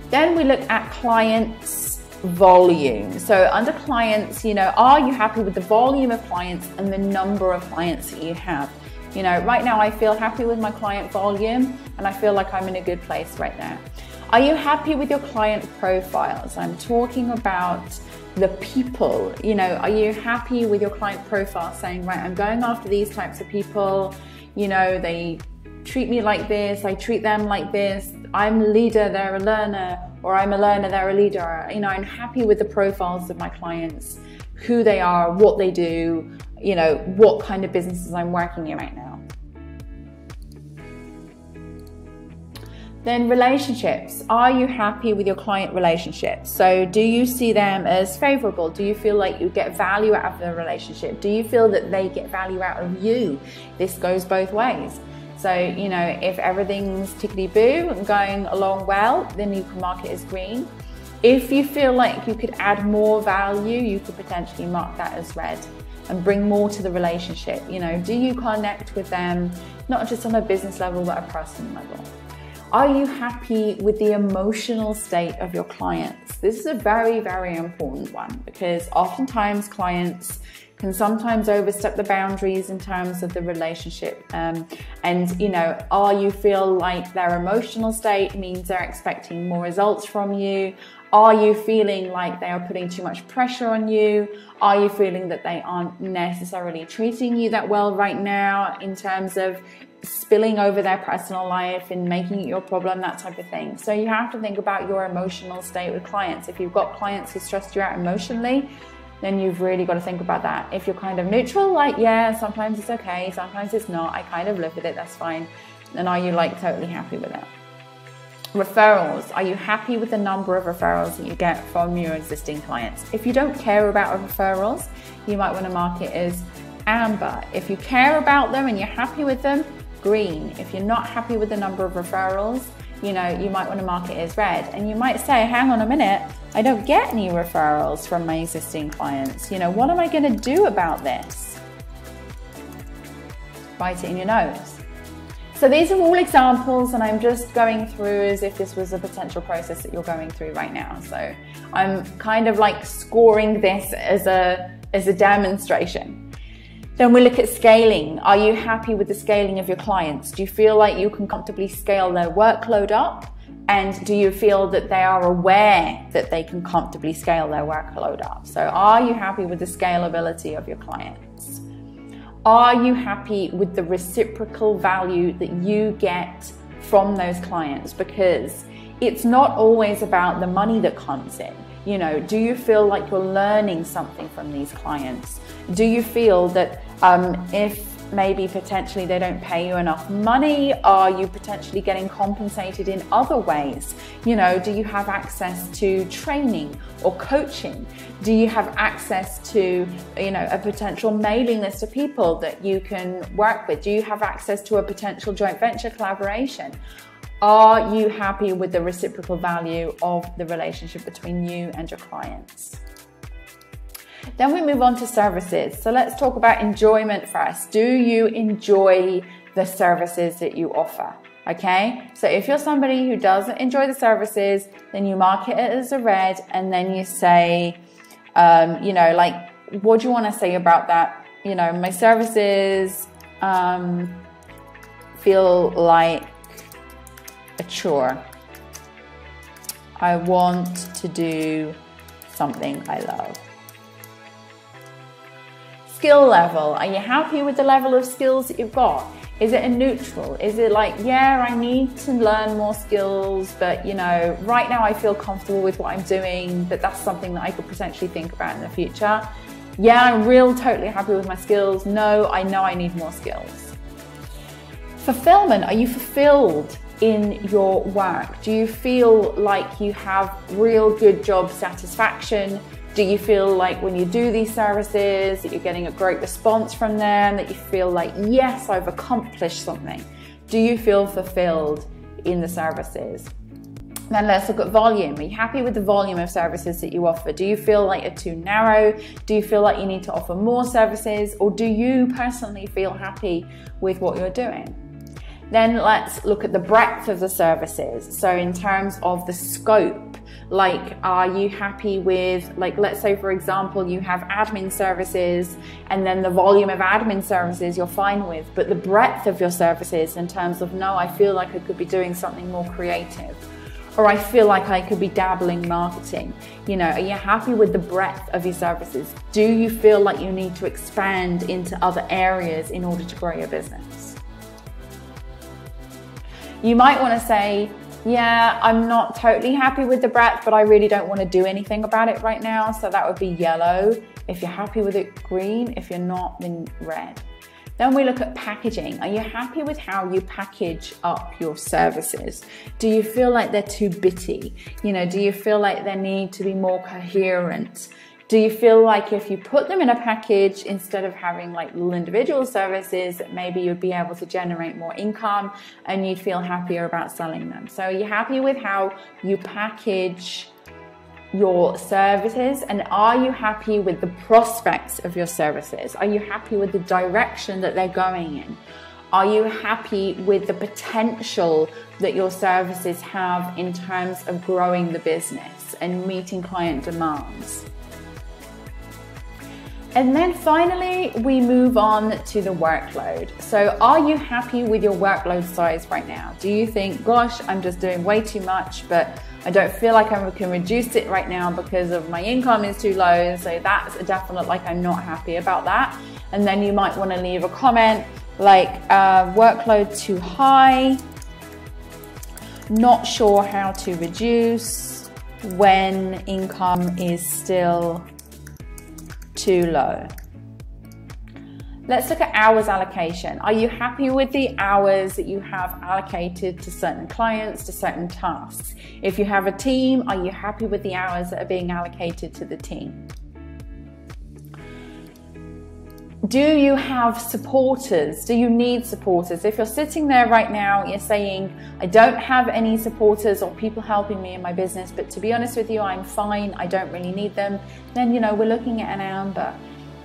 Speaker 1: Then we look at clients' volume. So under clients, you know, are you happy with the volume of clients and the number of clients that you have? You know, right now I feel happy with my client volume and I feel like I'm in a good place right now. Are you happy with your client profiles? I'm talking about the people. You know, are you happy with your client profile saying, right, I'm going after these types of people, you know, they treat me like this, I treat them like this, I'm a leader, they're a learner, or I'm a learner, they're a leader. You know, I'm happy with the profiles of my clients, who they are, what they do, you know, what kind of businesses I'm working in right now. Then relationships. Are you happy with your client relationships? So do you see them as favorable? Do you feel like you get value out of the relationship? Do you feel that they get value out of you? This goes both ways. So, you know, if everything's tickety-boo and going along well, then you can mark it as green. If you feel like you could add more value, you could potentially mark that as red and bring more to the relationship. You know, do you connect with them, not just on a business level, but a personal level? Are you happy with the emotional state of your clients? This is a very, very important one because oftentimes clients can sometimes overstep the boundaries in terms of the relationship. And, you know, you feel like their emotional state means they're expecting more results from you? Are you feeling like they are putting too much pressure on you? Are you feeling that they aren't necessarily treating you that well right now in terms of spilling over their personal life and making it your problem, that type of thing? So you have to think about your emotional state with clients. If you've got clients who stress you out emotionally, then you've really got to think about that. If you're kind of neutral, like, yeah, sometimes it's okay, sometimes it's not, I kind of live with it, that's fine, then are you like totally happy with it? Referrals. Are you happy with the number of referrals that you get from your existing clients? If you don't care about referrals, you might want to mark it as amber. If you care about them and you're happy with them, green. If you're not happy with the number of referrals, you know, you might want to mark it as red. And you might say, hang on a minute, I don't get any referrals from my existing clients. You know, what am I going to do about this? Write it in your notes. So these are all examples, and I'm just going through as if this was a potential process that you're going through right now. So I'm kind of like scoring this as a demonstration. Then we look at scaling. Are you happy with the scaling of your clients? Do you feel like you can comfortably scale their workload up? And do you feel that they are aware that they can comfortably scale their workload up? So are you happy with the scalability of your clients? Are you happy with the reciprocal value that you get from those clients? Because it's not always about the money that comes in. You know, do you feel like you're learning something from these clients? Do you feel that if maybe potentially they don't pay you enough money, are you potentially getting compensated in other ways? You know, do you have access to training or coaching? Do you have access to, you know, a potential mailing list of people that you can work with? Do you have access to a potential joint venture collaboration? Are you happy with the reciprocal value of the relationship between you and your clients? Then we move on to services. So let's talk about enjoyment first. Do you enjoy the services that you offer? Okay, so if you're somebody who doesn't enjoy the services, then you mark it as a red, and then you say, you know, like, what do you want to say about that? You know, my services feel like a chore. I want to do something I love. Skill level. Are you happy with the level of skills that you've got? Is it a neutral? Is it like, yeah, I need to learn more skills, but you know, right now I feel comfortable with what I'm doing, but that's something that I could potentially think about in the future? Yeah, I'm totally happy with my skills. No, I know I need more skills. Fulfillment. Are you fulfilled in your work? Do you feel like you have real good job satisfaction? Do you feel like when you do these services that you're getting a great response from them, that you feel like, yes, I've accomplished something? Do you feel fulfilled in the services? Then let's look at volume. Are you happy with the volume of services that you offer? Do you feel like you're too narrow? Do you feel like you need to offer more services? Or do you personally feel happy with what you're doing? Then let's look at the breadth of the services. So in terms of the scope, like, are you happy with, like, let's say for example, you have admin services, and then the volume of admin services you're fine with, but the breadth of your services in terms of, no, I feel like I could be doing something more creative, or I feel like I could be dabbling marketing. You know, are you happy with the breadth of your services? Do you feel like you need to expand into other areas in order to grow your business? You might want to say, yeah, I'm not totally happy with the breadth, but I really don't want to do anything about it right now. So that would be yellow. If you're happy with it, green. If you're not, then red. Then we look at packaging. Are you happy with how you package up your services? Do you feel like they're too bitty? You know, do you feel like they need to be more coherent? Do you feel like if you put them in a package, instead of having like little individual services, maybe you'd be able to generate more income and you'd feel happier about selling them? So are you happy with how you package your services? And are you happy with the prospects of your services? Are you happy with the direction that they're going in? Are you happy with the potential that your services have in terms of growing the business and meeting client demands? And then finally, we move on to the workload. So are you happy with your workload size right now? Do you think, gosh, I'm just doing way too much, but I don't feel like I can reduce it right now because of my income is too low? So that's a definite, like, I'm not happy about that. And then you might want to leave a comment like workload too high, not sure how to reduce when income is still too low. Let's look at hours allocation. Are you happy with the hours that you have allocated to certain clients, to certain tasks? If you have a team, are you happy with the hours that are being allocated to the team? Do you have supporters? Do you need supporters? If you're sitting there right now, you're saying, I don't have any supporters or people helping me in my business, but to be honest with you, I'm fine, I don't really need them, then, you know, we're looking at an amber.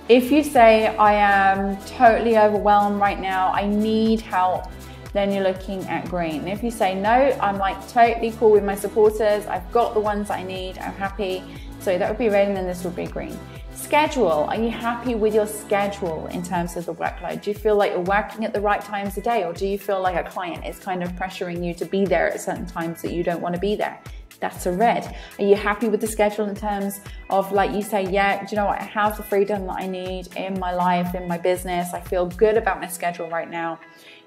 Speaker 1: If you say, I am totally overwhelmed right now, I need help, then you're looking at green. If you say, no, I'm like totally cool with my supporters, I've got the ones I need, I'm happy, so that would be red, and then this would be green. Schedule. Are you happy with your schedule in terms of the workload? Do you feel like you're working at the right times a day, or do you feel like a client is kind of pressuring you to be there at certain times that you don't want to be there? That's a red. Are you happy with the schedule in terms of, like, you say, yeah, do you know what, I have the freedom that I need in my life, in my business, I feel good about my schedule right now,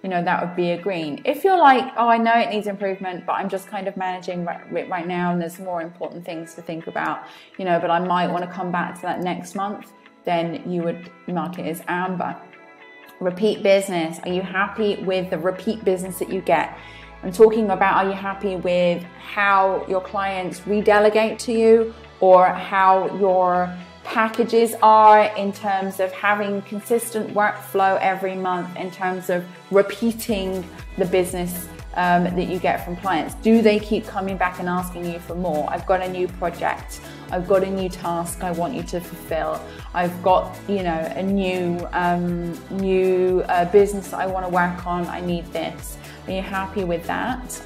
Speaker 1: you know, that would be a green. If you're like, oh, I know it needs improvement, but I'm just kind of managing it right now and there's more important things to think about, you know, but I might want to come back to that next month, then you would mark it as amber. Repeat business. Are you happy with the repeat business that you get? I'm talking about, are you happy with how your clients redelegate to you, or how your packages are in terms of having consistent workflow every month, in terms of repeating the business that you get from clients? Do they keep coming back and asking you for more? I've got a new project, I've got a new task I want you to fulfill, I've got, you know, a new business that I want to work on, I need this. Are you happy with that?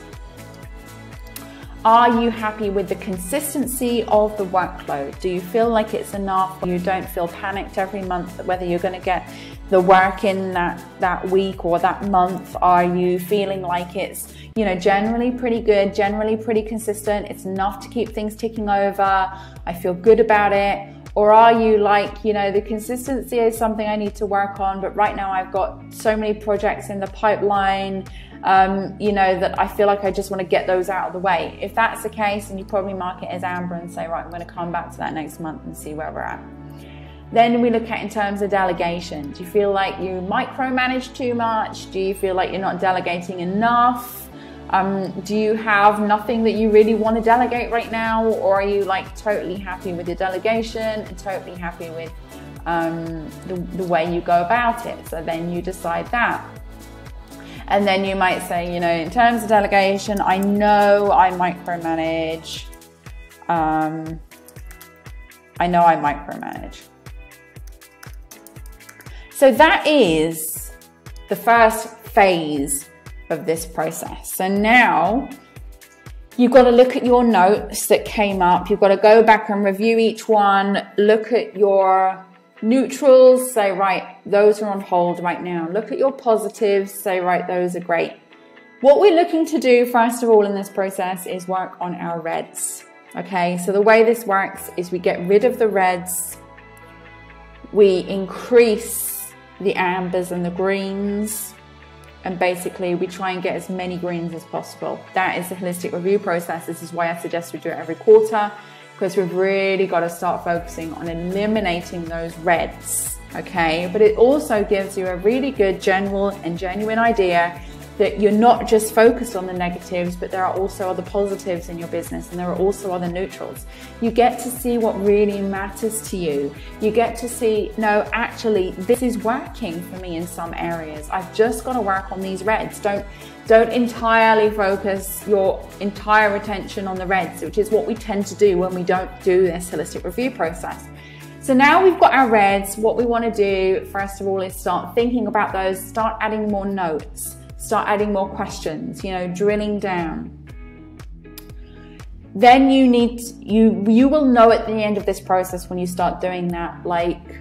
Speaker 1: Are you happy with the consistency of the workload? Do you feel like it's enough? You don't feel panicked every month whether you're going to get the work in that week or that month? Are you feeling like it's, you know, generally pretty good, generally pretty consistent, it's enough to keep things ticking over, I feel good about it? Or are you like, you know, the consistency is something I need to work on, but right now I've got so many projects in the pipeline, you know, that I feel like I just want to get those out of the way? If that's the case, then you probably mark it as amber and say, right, I'm going to come back to that next month and see where we're at. Then we look at in terms of delegation. Do you feel like you micromanage too much? Do you feel like you're not delegating enough? Do you have nothing that you really want to delegate right now? Or are you like totally happy with your delegation and totally happy with the way you go about it? So then you decide that. And then you might say, you know, in terms of delegation, I know I micromanage. I know I micromanage. So that is the first phase of this process. So now you've got to look at your notes that came up. You've got to go back and review each one, look at your neutrals, say, right, those are on hold right now. Look at your positives, say, right, those are great. What we're looking to do, first of all, in this process is work on our reds. Okay, so the way this works is we get rid of the reds, we increase the ambers and the greens, and basically we try and get as many greens as possible. That is the holistic review process. This is why I suggest we do it every quarter, because we've really got to start focusing on eliminating those reds, okay? But it also gives you a really good general and genuine idea that you're not just focused on the negatives, but there are also other positives in your business, and there are also other neutrals. You get to see what really matters to you. You get to see, no, actually, this is working for me in some areas. I've just got to work on these reds. Don't entirely focus your entire attention on the reds, which is what we tend to do when we don't do this holistic review process. So now we've got our reds. What we want to do, first of all, is start thinking about those, start adding more notes, start adding more questions, you know, drilling down. Then you will know at the end of this process when you start doing that, like,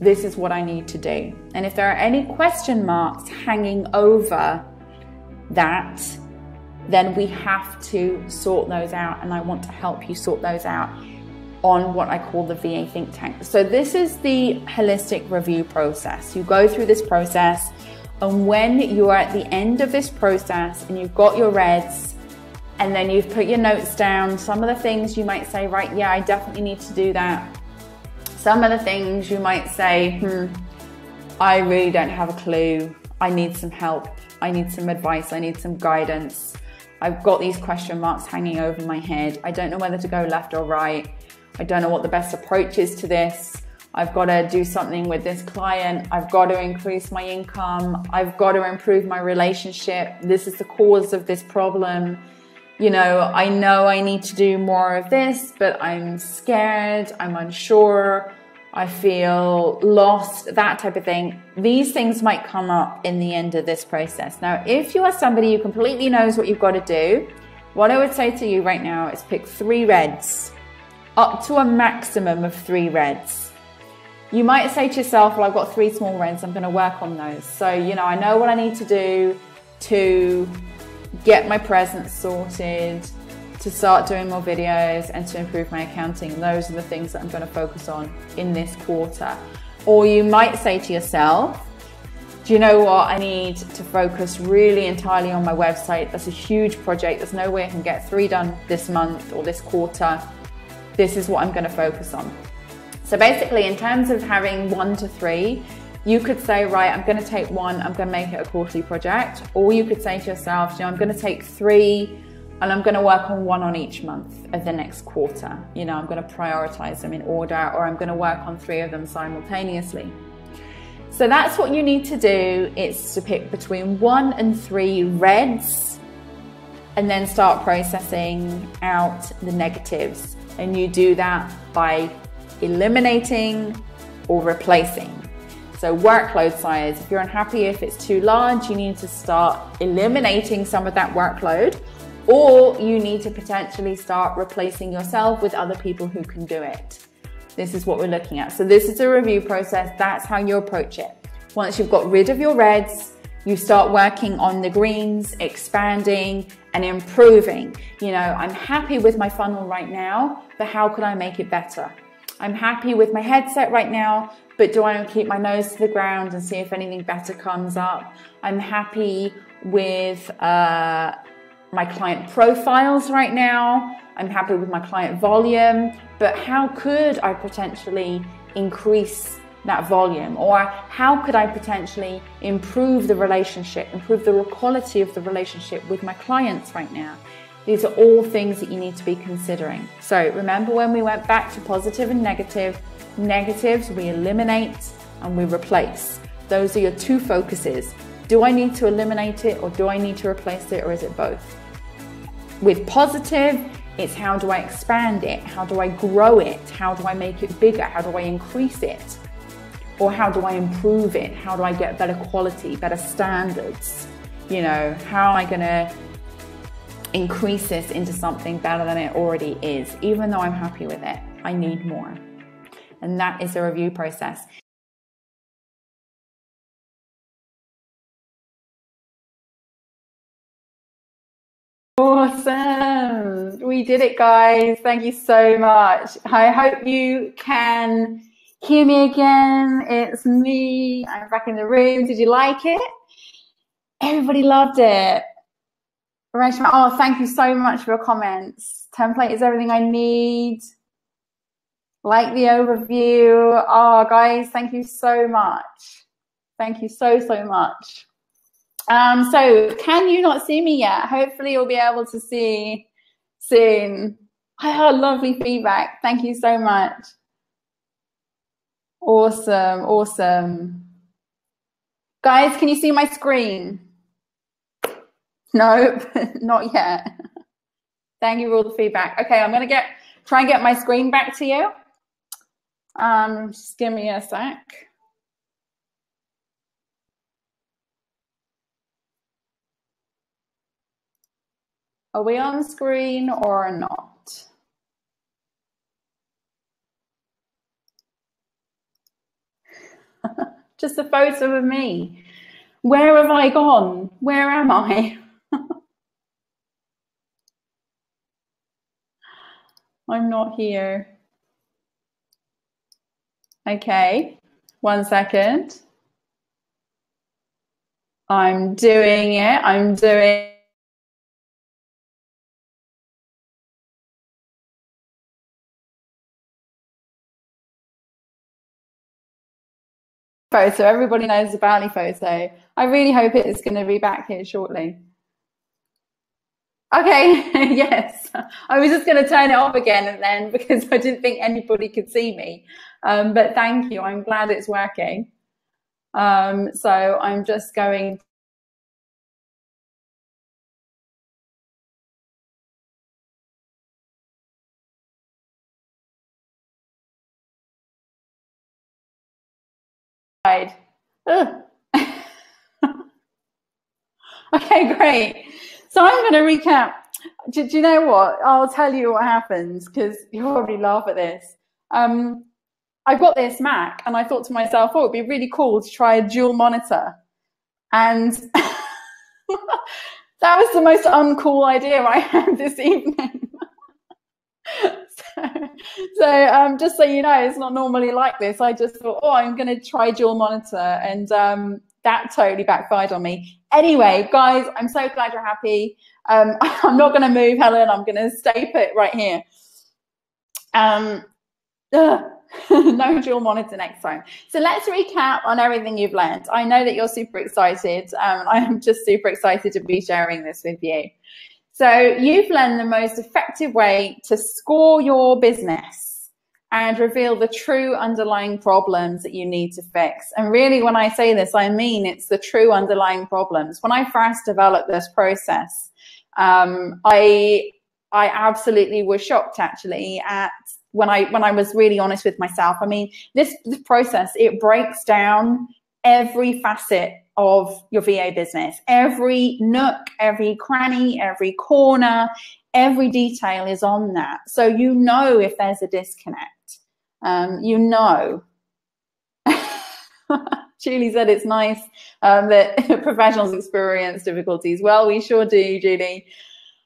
Speaker 1: this is what I need to do. And if there are any question marks hanging over that, then we have to sort those out. And I want to help you sort those out on what I call the VA Think Tank. So this is the holistic review process. You go through this process, and when you're at the end of this process and you've got your reds, and then you've put your notes down, some of the things you might say, right, yeah, I definitely need to do that. Some of the things you might say, I really don't have a clue. I need some help. I need some advice. I need some guidance. I've got these question marks hanging over my head. I don't know whether to go left or right. I don't know what the best approach is to this. I've got to do something with this client. I've got to increase my income. I've got to improve my relationship. This is the cause of this problem. You know I need to do more of this, but I'm scared, I'm unsure, I feel lost, that type of thing. These things might come up in the end of this process. Now, if you are somebody who completely knows what you've got to do, what I would say to you right now is pick 3 reds, up to a maximum of 3 reds. You might say to yourself, well, I've got 3 small reds, I'm going to work on those. So, I know what I need to do to get my presence sorted, to start doing more videos, and to improve my accounting. Those are the things that I'm going to focus on in this quarter. Or you might say to yourself, do you know what? I need to focus really entirely on my website. That's a huge project. There's no way I can get 3 done this month or this quarter. This is what I'm going to focus on. So basically, in terms of having 1 to 3, you could say, right, I'm going to take 1, I'm going to make it a quarterly project. Or you could say to yourself, I'm going to take 3 and I'm going to work on 1 on each month of the next quarter. I'm going to prioritize them in order, or I'm going to work on 3 of them simultaneously. So that's what you need to do. It's to pick between 1 and 3 reds, and then start processing out the negatives. And you do that by eliminating or replacing. So workload size, if you're unhappy if it's too large, you need to start eliminating some of that workload, or you need to potentially start replacing yourself with other people who can do it. This is what we're looking at. So this is a review process. That's how you approach it. Once you've got rid of your reds, you start working on the greens, expanding and improving. I'm happy with my funnel right now, but how could I make it better? I'm happy with my headset right now, but do I want to keep my nose to the ground and see if anything better comes up? I'm happy with my client profiles right now. I'm happy with my client volume, but how could I potentially increase that volume? Or how could I potentially improve the relationship, improve the quality of the relationship with my clients right now? These are all things that you need to be considering. So remember when we went back to positive and negative, negatives we eliminate and we replace. Those are your 2 focuses. Do I need to eliminate it, or do I need to replace it, or is it both? With positive, it's how do I expand it? How do I grow it? How do I make it bigger? How do I increase it? Or how do I improve it? How do I get better quality, better standards? How am I going to increase this into something better than it already is? Even though I'm happy with it, I need more. And that is the review process. Awesome. We did it, guys. Thank you so much. I hope you can hear me again. It's me. I'm back in the room. Did you like it? Everybody loved it. Oh, thank you so much for your comments. Template is everything I need. Like the overview. Oh, guys, thank you so much. Thank you so much. So can you not see me yet? Hopefully you'll be able to see soon. Lovely feedback. Thank you so much. Awesome. Guys, can you see my screen? Nope, not yet. Thank you for all the feedback. Okay, I'm going to try and get my screen back to you. Just give me a sec. Are we on screen or not? Just a photo of me. Where have I gone? Where am I? I'm not here. Okay, 1 second. I'm doing it. I'm doing photo. Everybody knows the Bali photo. I really hope it's going to be back here shortly. Okay, yes. I was just going to turn it off again and then because I didn't think anybody could see me. But thank you. I'm glad it's working. So I'm just going to Okay, great. So I'm going to recap. Do you know what? I'll tell you what happens because you'll probably laugh at this. I got this Mac and I thought to myself, oh, it'd be really cool to try a dual monitor. And that was the most uncool idea I had this evening. So just so you know, it's not normally like this. I just thought, oh, I'm going to try dual monitor. And that totally backfired on me. Anyway, guys, I'm so glad you're happy. I'm not going to move, Helen. I'm going to stay put right here. No dual monitor next time. So let's recap on everything you've learned. I know that you're super excited. I am just super excited to be sharing this with you. So you've learned the most effective way to score your business and reveal the true underlying problems that you need to fix. And really, when I say this, I mean it's the true underlying problems. When I first developed this process, I absolutely was shocked actually at when I was really honest with myself. I mean, this process, it breaks down every facet of your VA business, every nook, every cranny, every corner, every detail is on that. So you know if there's a disconnect. You know. Julie said it's nice that professionals experience difficulties. Well, we sure do, Julie.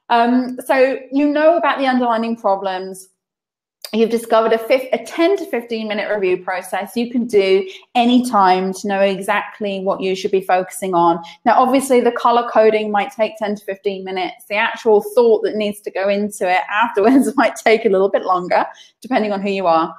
Speaker 1: So you know about the underlying problems. You've discovered a 10 to 15 minute review process you can do anytime to know exactly what you should be focusing on. Now, obviously, the color coding might take 10 to 15 minutes. The actual thought that needs to go into it afterwards might take a little bit longer, depending on who you are.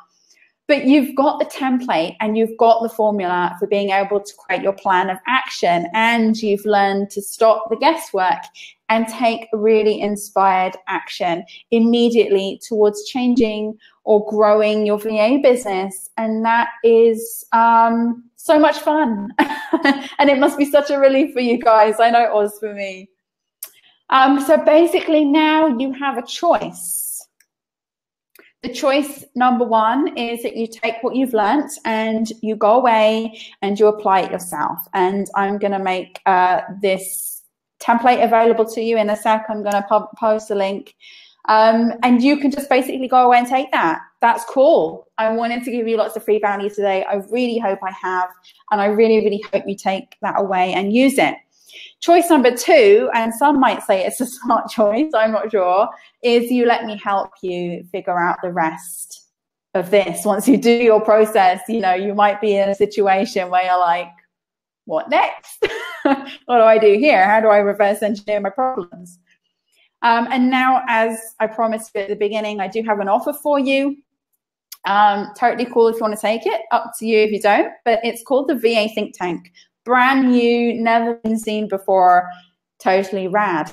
Speaker 1: But you've got the template and you've got the formula for being able to create your plan of action, and you've learned to stop the guesswork and take really inspired action immediately towards changing or growing your VA business. And that is so much fun. And it must be such a relief for you guys. I know it was for me. So basically now you have a choice. The choice number one is that you take what you've learnt and you go away and you apply it yourself. And I'm going to make this template available to you in a sec. I'm going to post a link. And you can just basically go away and take that. That's cool. I wanted to give you lots of free value today. I really hope I have. And I really, really hope you take that away and use it. Choice number two, and some might say it's a smart choice, I'm not sure, is you let me help you figure out the rest of this. Once you do your process, you know, you might be in a situation where you're like, what next? What do I do here? How do I reverse engineer my problems? And now, as I promised at the beginning, I do have an offer for you. Totally cool if you want to take it, up to you if you don't, but it's called the VA Think Tank. Brand new, never been seen before, totally rad.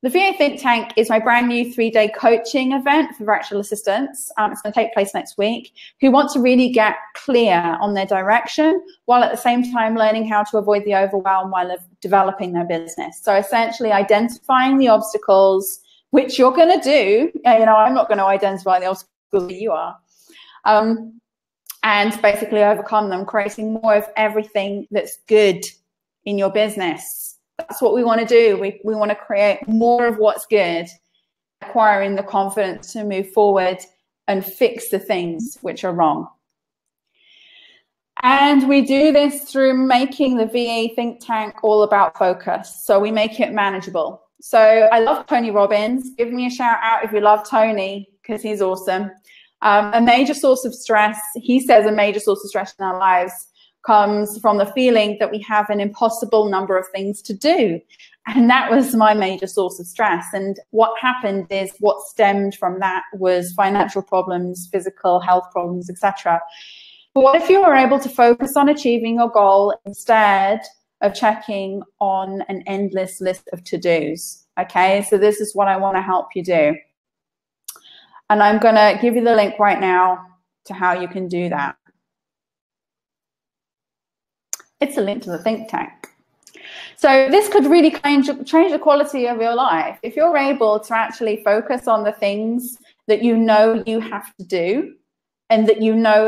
Speaker 1: The VA Think Tank is my brand new 3-day coaching event for virtual assistants. It's going to take place next week, who want to really get clear on their direction while at the same time learning how to avoid the overwhelm while developing their business. So essentially identifying the obstacles, which you're going to do. You know, I'm not going to identify the obstacles that you are. And basically overcome them, creating more of everything that's good in your business. That's what we want to do. We want to create more of what's good, acquiring the confidence to move forward and fix the things which are wrong. And we do this through making the VA think tank all about focus. So we make it manageable. So I love Tony Robbins. Give me a shout out if you love Tony, because he's awesome. A major source of stress, he says a major source of stress in our lives comes from the feeling that we have an impossible number of things to do. And that was my major source of stress. And what happened is what stemmed from that was financial problems, physical health problems, etc. But what if you were able to focus on achieving your goal instead of checking on an endless list of to-dos? Okay, so this is what I want to help you do. And I'm going to give you the link right now to how you can do that. It's a link to the think tank. So this could really change the quality of your life. If you're able to actually focus on the things that you know you have to do and that you know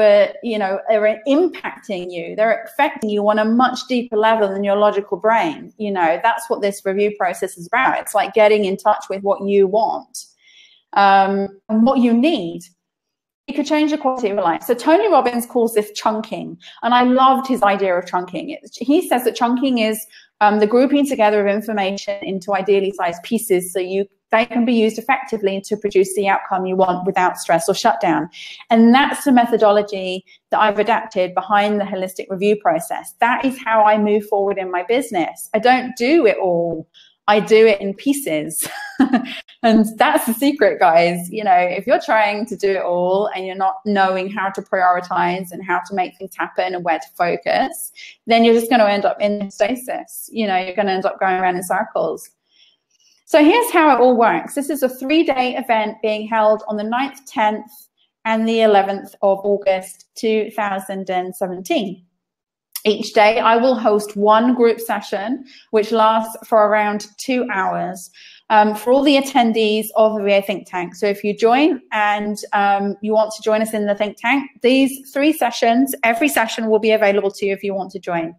Speaker 1: are impacting you, they're affecting you on a much deeper level than your logical brain. You know, that's what this review process is about. It's like getting in touch with what you want and what you need. It could change the quality of your life. So Tony Robbins calls this chunking, and I loved his idea of chunking. He says that chunking is the grouping together of information into ideally sized pieces so they can be used effectively to produce the outcome you want without stress or shutdown. And that's the methodology that I've adapted behind the holistic review process. That is how I move forward in my business. I don't do it all. I do it in pieces. And that's the secret, guys. You know, if you're trying to do it all and you're not knowing how to prioritize and how to make things happen and where to focus, then you're just going to end up in stasis. You know, you're going to end up going around in circles. So here's how it all works. This is a 3-day event being held on the 9th, 10th, and the 11th of August, 2017. Each day, I will host one group session, which lasts for around 2 hours for all the attendees of the VA Think Tank. So if you join and you want to join us in the Think Tank, these 3 sessions, every session will be available to you if you want to join.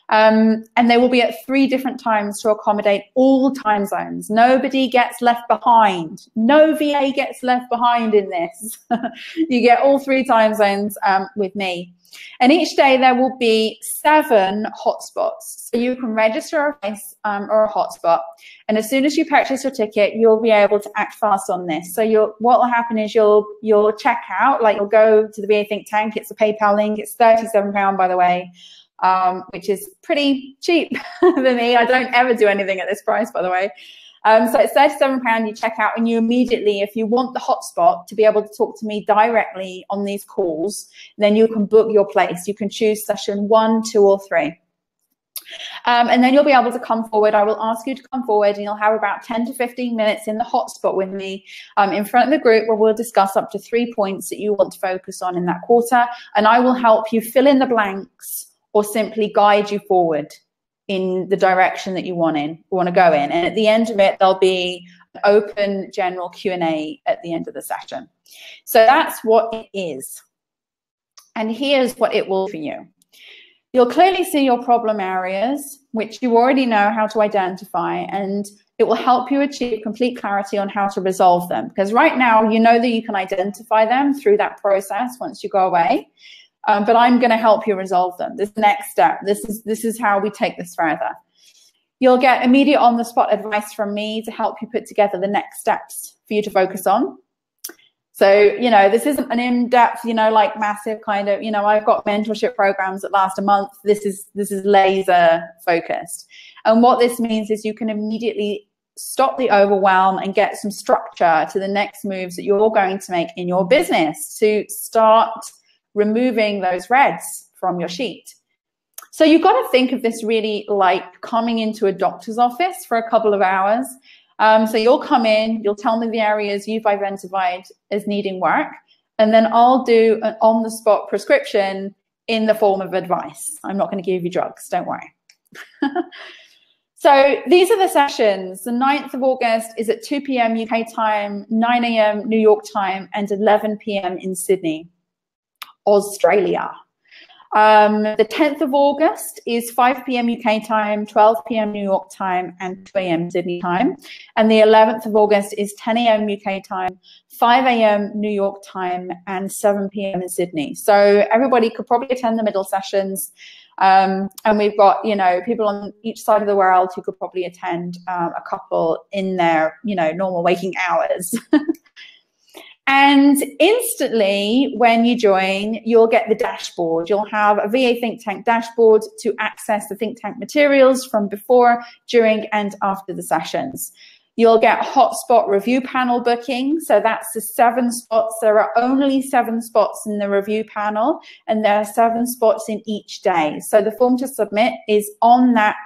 Speaker 1: And they will be at 3 different times to accommodate all time zones. Nobody gets left behind. No VA gets left behind in this. You get all 3 time zones with me. And each day there will be 7 hotspots. So you can register a place or a hotspot. And as soon as you purchase your ticket, you'll be able to act fast on this. So what will happen is you'll check out, like you'll go to the VA Think Tank. It's a PayPal link. It's £37, by the way, which is pretty cheap for me. I don't ever do anything at this price, by the way. So it's £37, you check out, and you immediately, if you want the hotspot to be able to talk to me directly on these calls, then you can book your place. You can choose session 1, 2, or 3. And then you'll be able to come forward. I will ask you to come forward, and you'll have about 10 to 15 minutes in the hotspot with me in front of the group, where we'll discuss up to 3 points that you want to focus on in that quarter. And I will help you fill in the blanks or simply guide you forward in the direction that you want to go in. And at the end of it, there'll be an open general Q&A at the end of the session. So that's what it is. And here's what it will do for you. You'll clearly see your problem areas, which you already know how to identify, and it will help you achieve complete clarity on how to resolve them. Because right now, you know that you can identify them through that process once you go away. But I'm going to help you resolve them. This is the next step. This is how we take this further. You'll get immediate on-the-spot advice from me to help you put together the next steps for you to focus on. So, you know, this isn't an in-depth, you know, like massive kind of, you know, I've got mentorship programs that last a month. This is laser focused. And what this means is you can immediately stop the overwhelm and get some structure to the next moves that you're going to make in your business to start removing those reds from your sheet. So you've got to think of this really like coming into a doctor's office for a couple of hours. So you'll come in, you'll tell me the areas you've identified as needing work, and then I'll do an on-the-spot prescription in the form of advice. I'm not going to give you drugs, don't worry. So these are the sessions. The 9th of August is at 2 p.m. UK time, 9 a.m. New York time, and 11 p.m. in Sydney, Australia. The 10th of August is 5 p.m. UK time, 12 p.m. New York time, and 2 a.m. Sydney time. And the 11th of August is 10 a.m. UK time, 5 a.m. New York time, and 7 p.m. in Sydney. So everybody could probably attend the middle sessions. And we've got, you know, people on each side of the world who could probably attend a couple in their, you know, normal waking hours. And instantly, when you join, you'll get the dashboard. You'll have a VA Think Tank dashboard to access the Think Tank materials from before, during, and after the sessions. You'll get hotspot review panel booking. So that's the 7 spots. There are only 7 spots in the review panel, and there are 7 spots in each day. So the form to submit is on that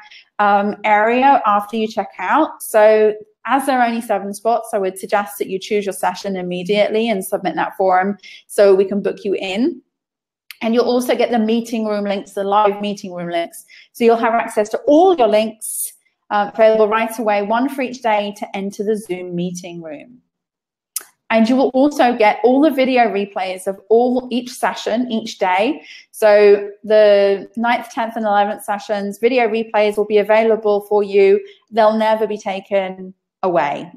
Speaker 1: area after you check out. So as there are only 7 spots, I would suggest that you choose your session immediately and submit that form so we can book you in. And you'll also get the meeting room links, the live meeting room links. So you'll have access to all your links available right away, one for each day to enter the Zoom meeting room. And you will also get all the video replays of each session, each day. So the 9th, 10th, and 11th sessions, video replays will be available for you. They'll never be taken away.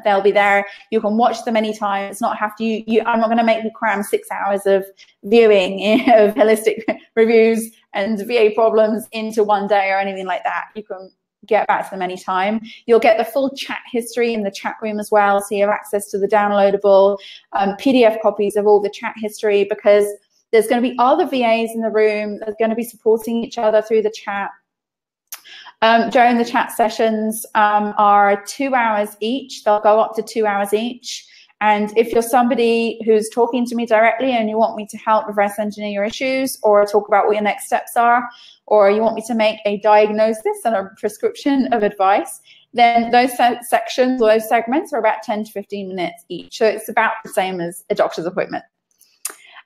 Speaker 1: They'll be there. You can watch them anytime. It's not have to, I'm not going to make you cram 6 hours of viewing of holistic reviews and VA problems into one day or anything like that. You can get back to them anytime. You'll get the full chat history in the chat room as well. So you have access to the downloadable PDF copies of all the chat history, because there's going to be other VAs in the room. They're going to be supporting each other through the chat. During the chat sessions are 2 hours each. They'll go up to 2 hours each. And if you're somebody who's talking to me directly and you want me to help reverse engineer your issues or talk about what your next steps are, or you want me to make a diagnosis and a prescription of advice, then those sections or those segments are about 10 to 15 minutes each. So it's about the same as a doctor's appointment.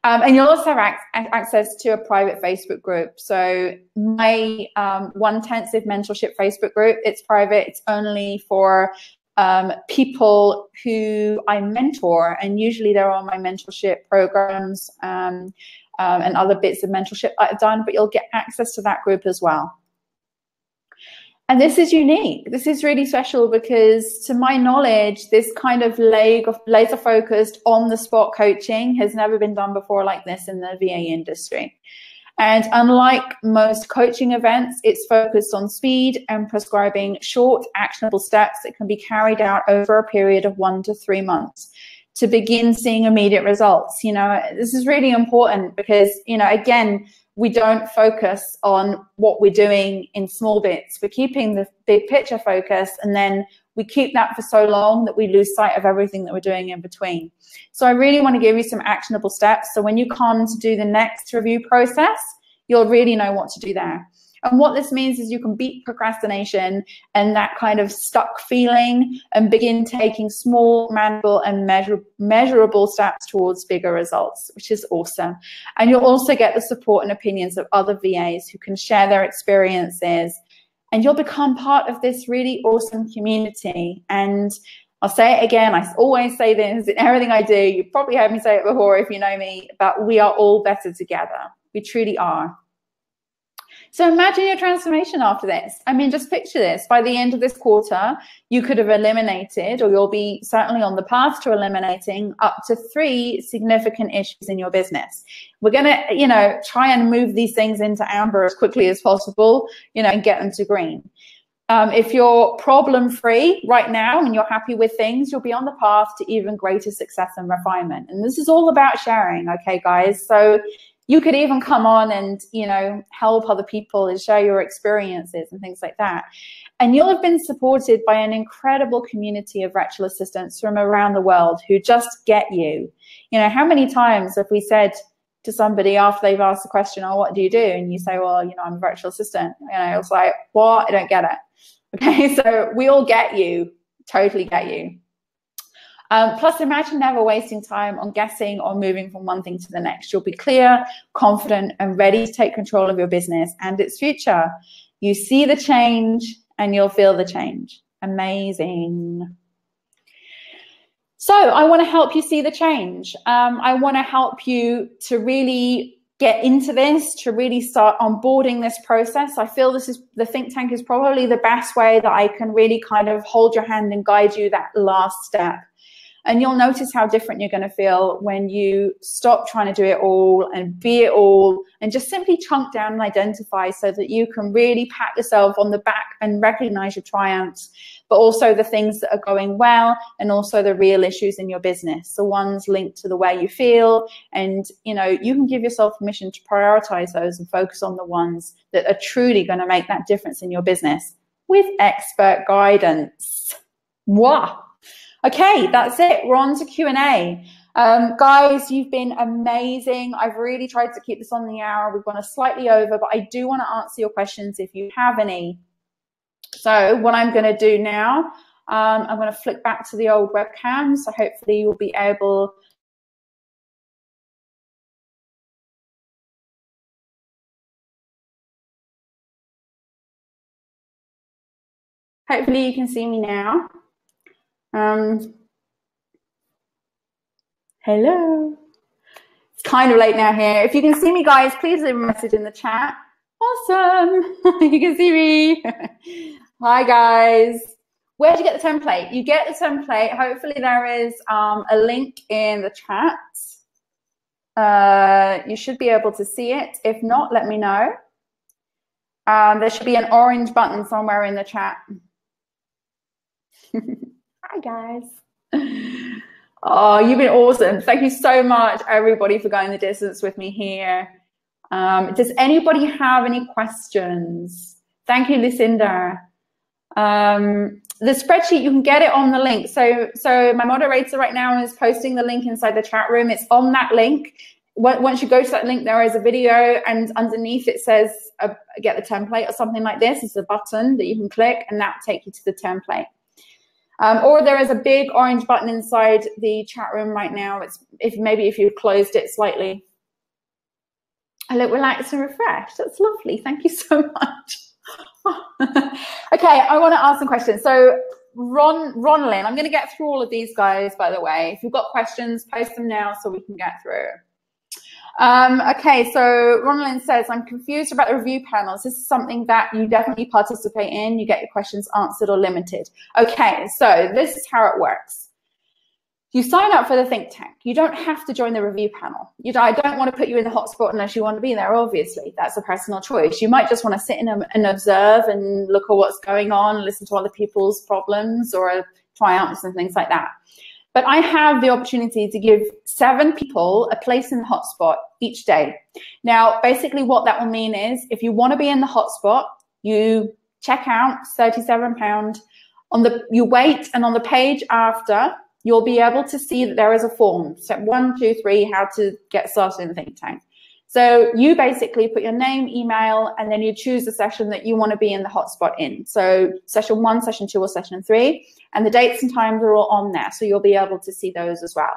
Speaker 1: And you'll also have access to a private Facebook group. So my One Intensive Mentorship Facebook group, it's private. It's only for people who I mentor, and usually they're on my mentorship programs and other bits of mentorship I've done, but you'll get access to that group as well. And this is unique. This is really special because, to my knowledge, this kind of laser focused on the spot coaching has never been done before like this in the VA industry. And unlike most coaching events, it's focused on speed and prescribing short, actionable steps that can be carried out over a period of 1 to 3 months to begin seeing immediate results. You know, this is really important because, you know, again, we don't focus on what we're doing in small bits. We're keeping the big picture focus, and then we keep that for so long that we lose sight of everything that we're doing in between. So I really want to give you some actionable steps. So when you come to do the next review process, you'll really know what to do there. And what this means is you can beat procrastination and that kind of stuck feeling and begin taking small, manageable, and measurable steps towards bigger results, which is awesome. And you'll also get the support and opinions of other VAs who can share their experiences. And you'll become part of this really awesome community. And I'll say it again, I always say this in everything I do. You've probably heard me say it before if you know me, but we are all better together. We truly are. So imagine your transformation after this. I mean, just picture this. By the end of this quarter, you could have eliminated, or you'll be certainly on the path to eliminating, up to 3 significant issues in your business. We're going to, you know, try and move these things into amber as quickly as possible, you know, and get them to green. If you're problem-free right now and you're happy with things, you'll be on the path to even greater success and refinement. And this is all about sharing, okay, guys? So you could even come on and, you know, help other people and share your experiences and things like that. And you'll have been supported by an incredible community of virtual assistants from around the world who just get you. You know, how many times have we said to somebody after they've asked the question, oh, what do? And you say, well, you know, I'm a virtual assistant. You know, it's like, what? I don't get it. Okay, so we all get you, totally get you. Plus, imagine never wasting time on guessing or moving from one thing to the next. You'll be clear, confident, and ready to take control of your business and its future. You see the change and you'll feel the change. Amazing. So I want to help you see the change. I want to help you to really get into this, to really start onboarding this process, I feel the think tank is probably the best way that I can really kind of hold your hand and guide you that last step. And you'll notice how different you're going to feel when you stop trying to do it all and be it all, and just simply chunk down and identify, so that you can really pat yourself on the back and recognize your triumphs, but also the things that are going well, and also the real issues in your business, the ones linked to the way you feel. And, you know, you can give yourself permission to prioritize those and focus on the ones that are truly going to make that difference in your business with expert guidance. Wow. Okay, that's it. We're on to Q&A. Guys, you've been amazing. I've really tried to keep this on the hour. We've gone slightly over, but I do want to answer your questions if you have any. So what I'm going to do now, I'm going to flick back to the old webcam. So hopefully you'll be able... Hopefully you can see me now. Hello. It's kind of late now here. If you can see me, guys, please leave a message in the chat. Awesome. You can see me. Hi, guys. Where do you get the template? You get the template. Hopefully there is a link in the chat. You should be able to see it. If not, let me know. There should be an orange button somewhere in the chat. Hi, guys. Oh, you've been awesome. Thank you so much, everybody, for going the distance with me here. Does anybody have any questions? Thank you, Lucinda. The spreadsheet, you can get it on the link. So my moderator right now is posting the link inside the chat room. It's on that link. Once you go to that link, there is a video, and underneath it says get the template or something like this. It's a button that you can click, and that will take you to the template. Or there is a big orange button inside the chat room right now. It's maybe if you've closed it slightly. I look relaxed and refreshed. That's lovely. Thank you so much. Okay, I want to ask some questions. So Ronlyn, I'm going to get through all of these guys, by the way. If you've got questions, post them now so we can get through. Okay, so Ronalyn says, I'm confused about the review panels. This is something that you definitely participate in. You get your questions answered or limited. Okay, so this is how it works. You sign up for the think tank. You don't have to join the review panel. I don't want to put you in the hotspot unless you want to be there, obviously. That's a personal choice. You might just want to sit in and observe and look at what's going on, listen to other people's problems or triumphs and things like that. But I have the opportunity to give 7 people a place in the hotspot each day. Now, basically what that will mean is if you want to be in the hotspot, you check out, £37. You wait, and on the page after, you'll be able to see that there is a form. Step 1, 2, 3, how to get started in the think tank. So you basically put your name, email, and then you choose the session that you want to be in the hotspot in. So session 1, session 2, or session 3. And the dates and times are all on there. So you'll be able to see those as well.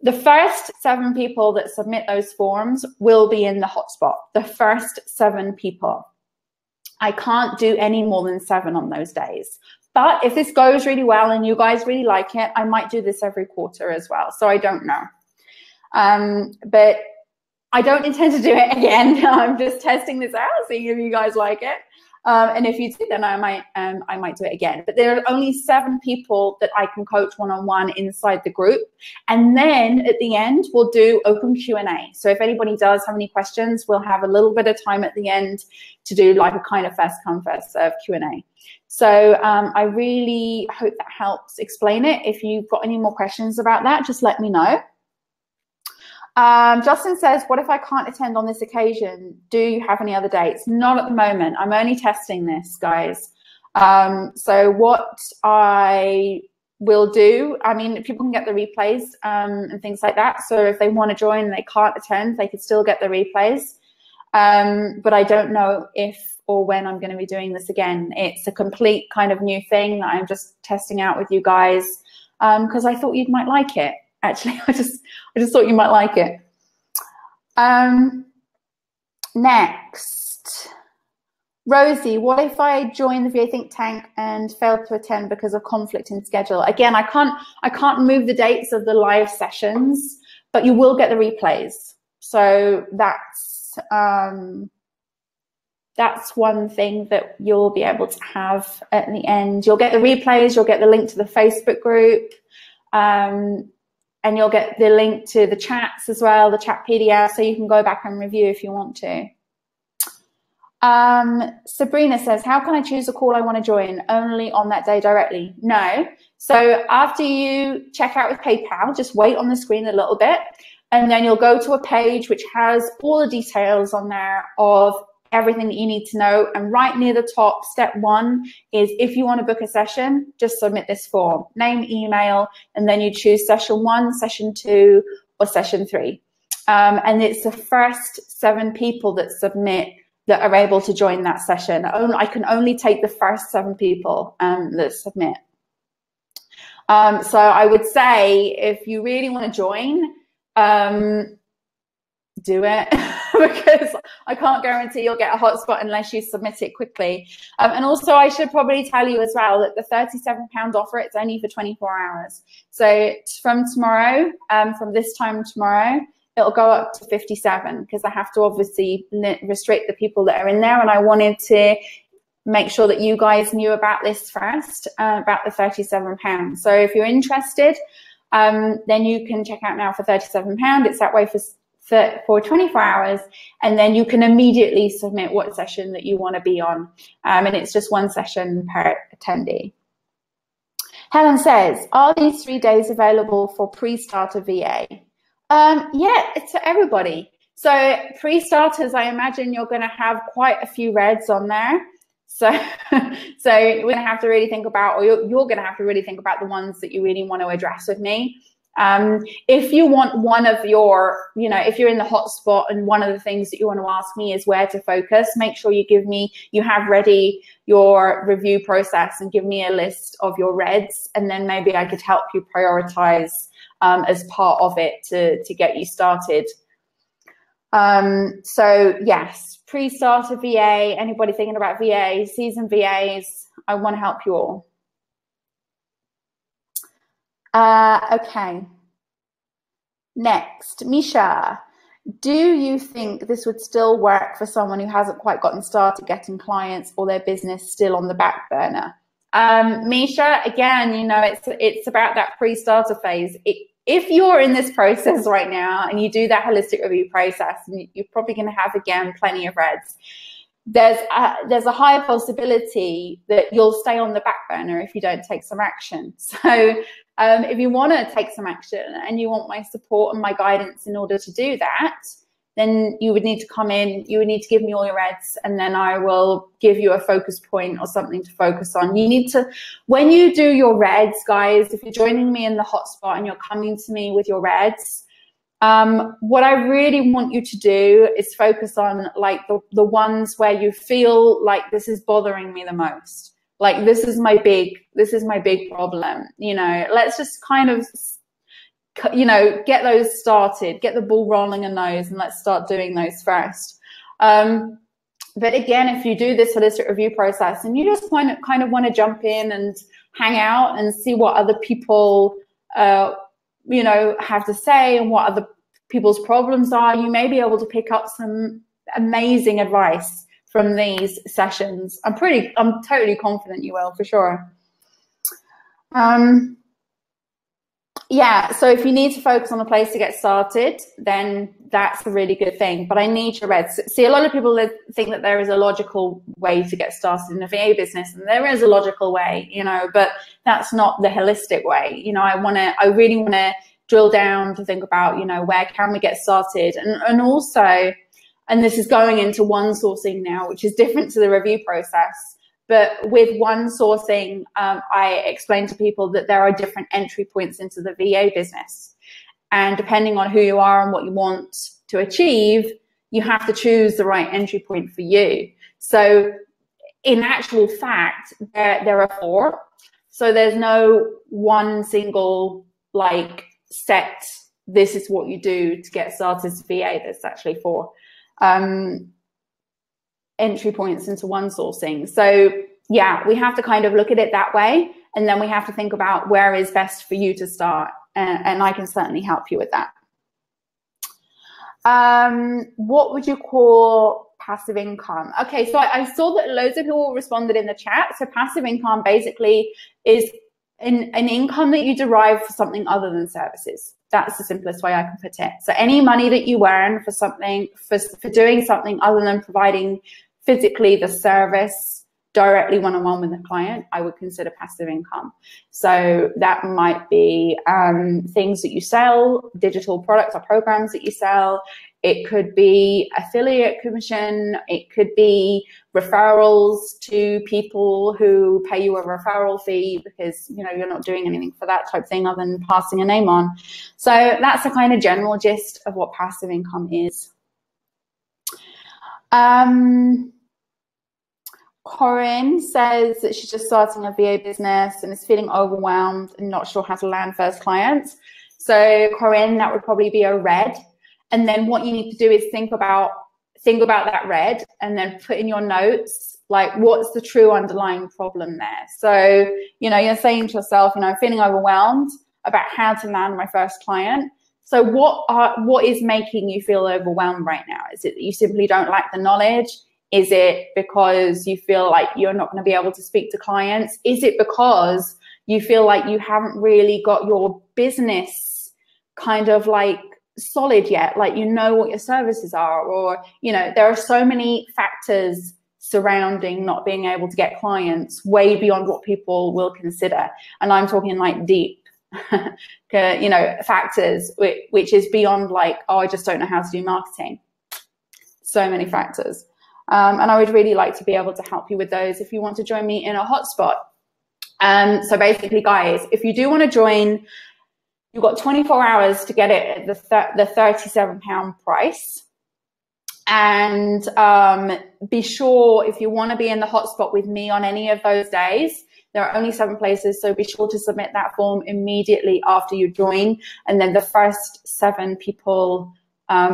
Speaker 1: The first 7 people that submit those forms will be in the hotspot. The first 7 people. I can't do any more than 7 on those days. But if this goes really well and you guys really like it, I might do this every quarter as well. So I don't know. But I don't intend to do it again. I'm just testing this out, seeing if you guys like it. And if you do, then I might do it again. But there are only 7 people that I can coach one-on-one inside the group. And then at the end, we'll do open Q&A. So if anybody does have any questions, we'll have a little bit of time at the end to do like a kind of first come, first serve Q&A. So I really hope that helps explain it. If you've got any more questions about that, just let me know. Justin says, what if I can't attend on this occasion? Do you have any other dates? Not at the moment. I'm only testing this, guys. So what I will do, I mean, people can get the replays and things like that. So if they want to join and they can't attend, they could still get the replays. But I don't know if or when I'm going to be doing this again. It's a complete kind of new thing that I'm just testing out with you guys because I thought you might like it. Actually, I just thought you might like it. Next, Rosie, what if I join the VA Think Tank and fail to attend because of conflict in schedule? Again, I can't move the dates of the live sessions, but you will get the replays. So that's one thing that you'll be able to have at the end. You'll get the replays, you'll get the link to the Facebook group, and you'll get the link to the chats as well, the chat PDF, so you can go back and review if you want to. Sabrina says, how can I choose a call I want to join? Only on that day directly? No. So after you check out with PayPal, just wait on the screen a little bit, and then you'll go to a page which has all the details on there of everything that you need to know. And right near the top, step 1 is if you want to book a session, just submit this form, name, email, and then you choose session 1, session 2, or session 3. And it's the first 7 people that submit that are able to join that session. I can only take the first 7 people that submit. So I would say if you really want to join, do it, because I can't guarantee you'll get a hotspot unless you submit it quickly. And also I should probably tell you as well that the £37 offer, it's only for 24 hours. So from tomorrow, from this time tomorrow, it'll go up to 57, because I have to obviously restrict the people that are in there. And I wanted to make sure that you guys knew about this first, about the £37. So if you're interested, then you can check out now for £37. It's that way for 24 hours, and then you can immediately submit what session that you want to be on. And it's just 1 session per attendee. Helen says, are these 3 days available for pre-starter VA? Yeah, it's for everybody. So pre-starters, I imagine you're going to have quite a few reds on there. So we're going to have to really think about, or you're going to have to really think about the ones that you really want to address with me. If you want one of your, if you're in the hotspot and one of the things that you want to ask me is where to focus, make sure you have ready your review process and give me a list of your reds, and then maybe I could help you prioritize as part of it to get you started. So yes, pre-starter VA, anybody thinking about VA, seasoned VAs, I want to help you all. Okay. Next, Misha, do you think this would still work for someone who hasn't quite gotten started getting clients, or their business still on the back burner? Misha, again, it's about that pre-starter phase. If you're in this process right now and you do that holistic review process, and you're probably going to have, again, plenty of reds, there's a higher possibility that you'll stay on the back burner if you don't take some action. So if you want to take some action and you want my support and my guidance in order to do that, then you would need to come in, you would need to give me all your reds, and then I will give you a focus point or something to focus on. You need to, when you do your reds, guys, if you're joining me in the hotspot and you're coming to me with your reds, what I really want you to do is focus on like the ones where you feel like this is bothering me the most. Like this is my big problem. Let's just kind of, get those started, get the ball rolling in those, and let's start doing those first. But again, if you do this holistic review process and you just kind of want to jump in and hang out and see what other people, have to say and what other people's problems are, you may be able to pick up some amazing advice from these sessions. I'm totally confident you will, for sure. Yeah, so if you need to focus on a place to get started, then that's a really good thing. But I need your reds. See, a lot of people think that there is a logical way to get started in a VA business, and there is a logical way, but that's not the holistic way. I really want to drill down to think about, where can we get started? And also, and this is going into one sourcing now, which is different to the review process. But with one sourcing, I explain to people that there are different entry points into the VA business. And depending on who you are and what you want to achieve, you have to choose the right entry point for you. So in actual fact, there are 4. So there's no one single set, this is what you do to get started as VA. There's actually 4. Entry points into one sourcing. So yeah, we have to kind of look at it that way, and then we have to think about where is best for you to start, and I can certainly help you with that. What would you call passive income? Okay, so I saw that loads of people responded in the chat. So passive income basically is an income that you derive for something other than services. That's the simplest way I can put it. So any money that you earn for something, for doing something other than providing physically the service directly one-on-one with the client, I would consider passive income. So that might be things that you sell, digital products or programs that you sell. It could be affiliate commission. It could be referrals to people who pay you a referral fee because, you know, you're not doing anything for that type of thing other than passing a name on. So that's the kind of general gist of what passive income is. Corinne says that she's just starting a VA business and is feeling overwhelmed and not sure how to land first clients. So Corinne, that would probably be a red. And then what you need to do is think about that red and then put in your notes, like, what's the true underlying problem there? So, you know, you're saying to yourself, you know, I'm feeling overwhelmed about how to land my first client. So what is making you feel overwhelmed right now? Is it that you simply don't like the knowledge? Is it because you feel like you're not going to be able to speak to clients? Is it because you feel like you haven't really got your business kind of like solid yet, like you know what your services are? Or, you know, there are so many factors surrounding not being able to get clients way beyond what people will consider. And I'm talking like deep, you know, factors, which is beyond like, oh, I just don't know how to do marketing. So many factors. And I would really like to be able to help you with those if you want to join me in a hotspot. So basically, guys, if you do want to join, you've got 24 hours to get it at the £37 price. And be sure, if you want to be in the hotspot with me on any of those days, there are only 7 places, so be sure to submit that form immediately after you join. And then the first 7 people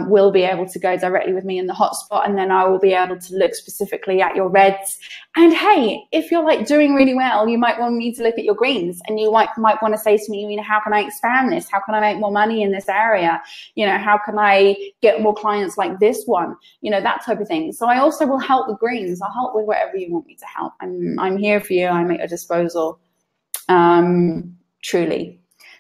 Speaker 1: will be able to go directly with me in the hotspot, and then I will be able to look specifically at your reds. And hey, if you're like doing really well, you might want me to look at your greens, and you might want to say to me, you know, how can I expand this? How can I make more money in this area? You know, how can I get more clients like this one? You know, that type of thing. So I also will help with greens. I'll help with whatever you want me to help. I'm here for you. I'm at your disposal, truly.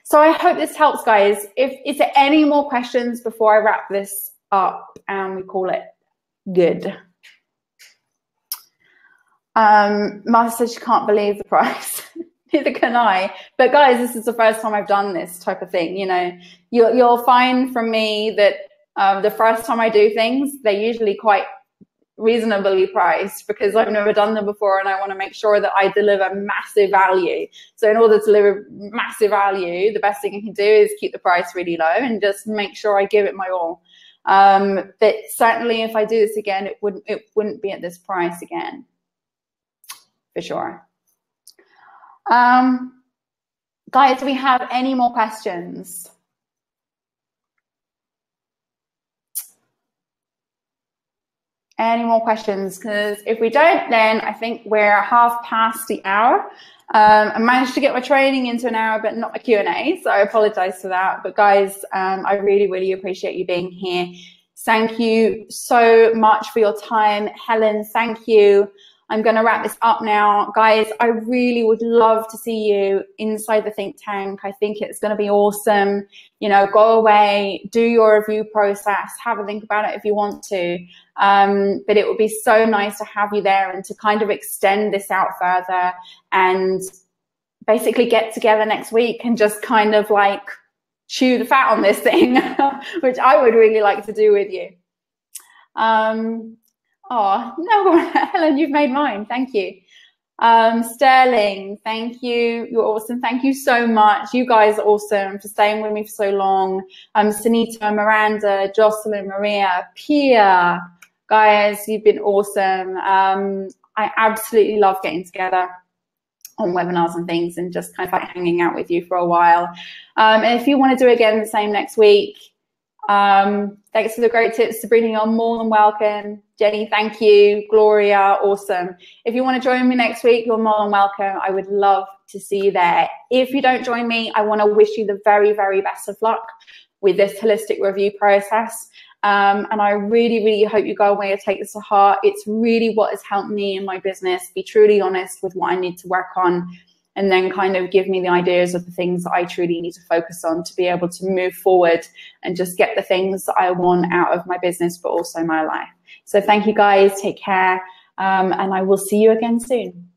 Speaker 1: So I hope this helps, guys. Is there any more questions before I wrap this up and we call it good? Martha says she can't believe the price. Neither can I. But guys, this is the first time I've done this type of thing. You know, you'll find from me that the first time I do things, they're usually quite reasonably priced because I've never done them before, and I want to make sure that I deliver massive value. So in order to deliver massive value, the best thing I can do is keep the price really low and just make sure I give it my all. But certainly if I do this again, it wouldn't be at this price again, for sure. Guys, do we have any more questions? Any more questions? Because if we don't, then I think we're half past the hour. I managed to get my training into an hour, but not my Q&A, so I apologize for that. But guys, I really, really appreciate you being here. Thank you so much for your time. Helen, thank you. I'm going to wrap this up now. Guys, I really would love to see you inside the think tank. I think it's going to be awesome. You know, go away, do your review process, have a think about it if you want to. But it would be so nice to have you there and to kind of extend this out further and basically get together next week and just kind of like chew the fat on this thing, which I would really like to do with you. Oh, no, Helen, you've made mine. Thank you. Sterling, thank you. You're awesome. Thank you so much. You guys are awesome for staying with me for so long. Sunita, Miranda, Jocelyn, Maria, Pia, guys, you've been awesome. I absolutely love getting together on webinars and things and just kind of like hanging out with you for a while. And if you want to do again the same next week, thanks for the great tips, Sabrina, you're more than welcome. Jenny, thank you. Gloria, awesome. If you want to join me next week, you're more than welcome. I would love to see you there. If you don't join me, I want to wish you the very, very best of luck with this holistic review process. And I really, really hope you go away and take this to heart. It's really what has helped me in my business, be truly honest with what I need to work on, and then kind of give me the ideas of the things that I truly need to focus on to be able to move forward and just get the things that I want out of my business, but also my life. So thank you guys, take care, and I will see you again soon.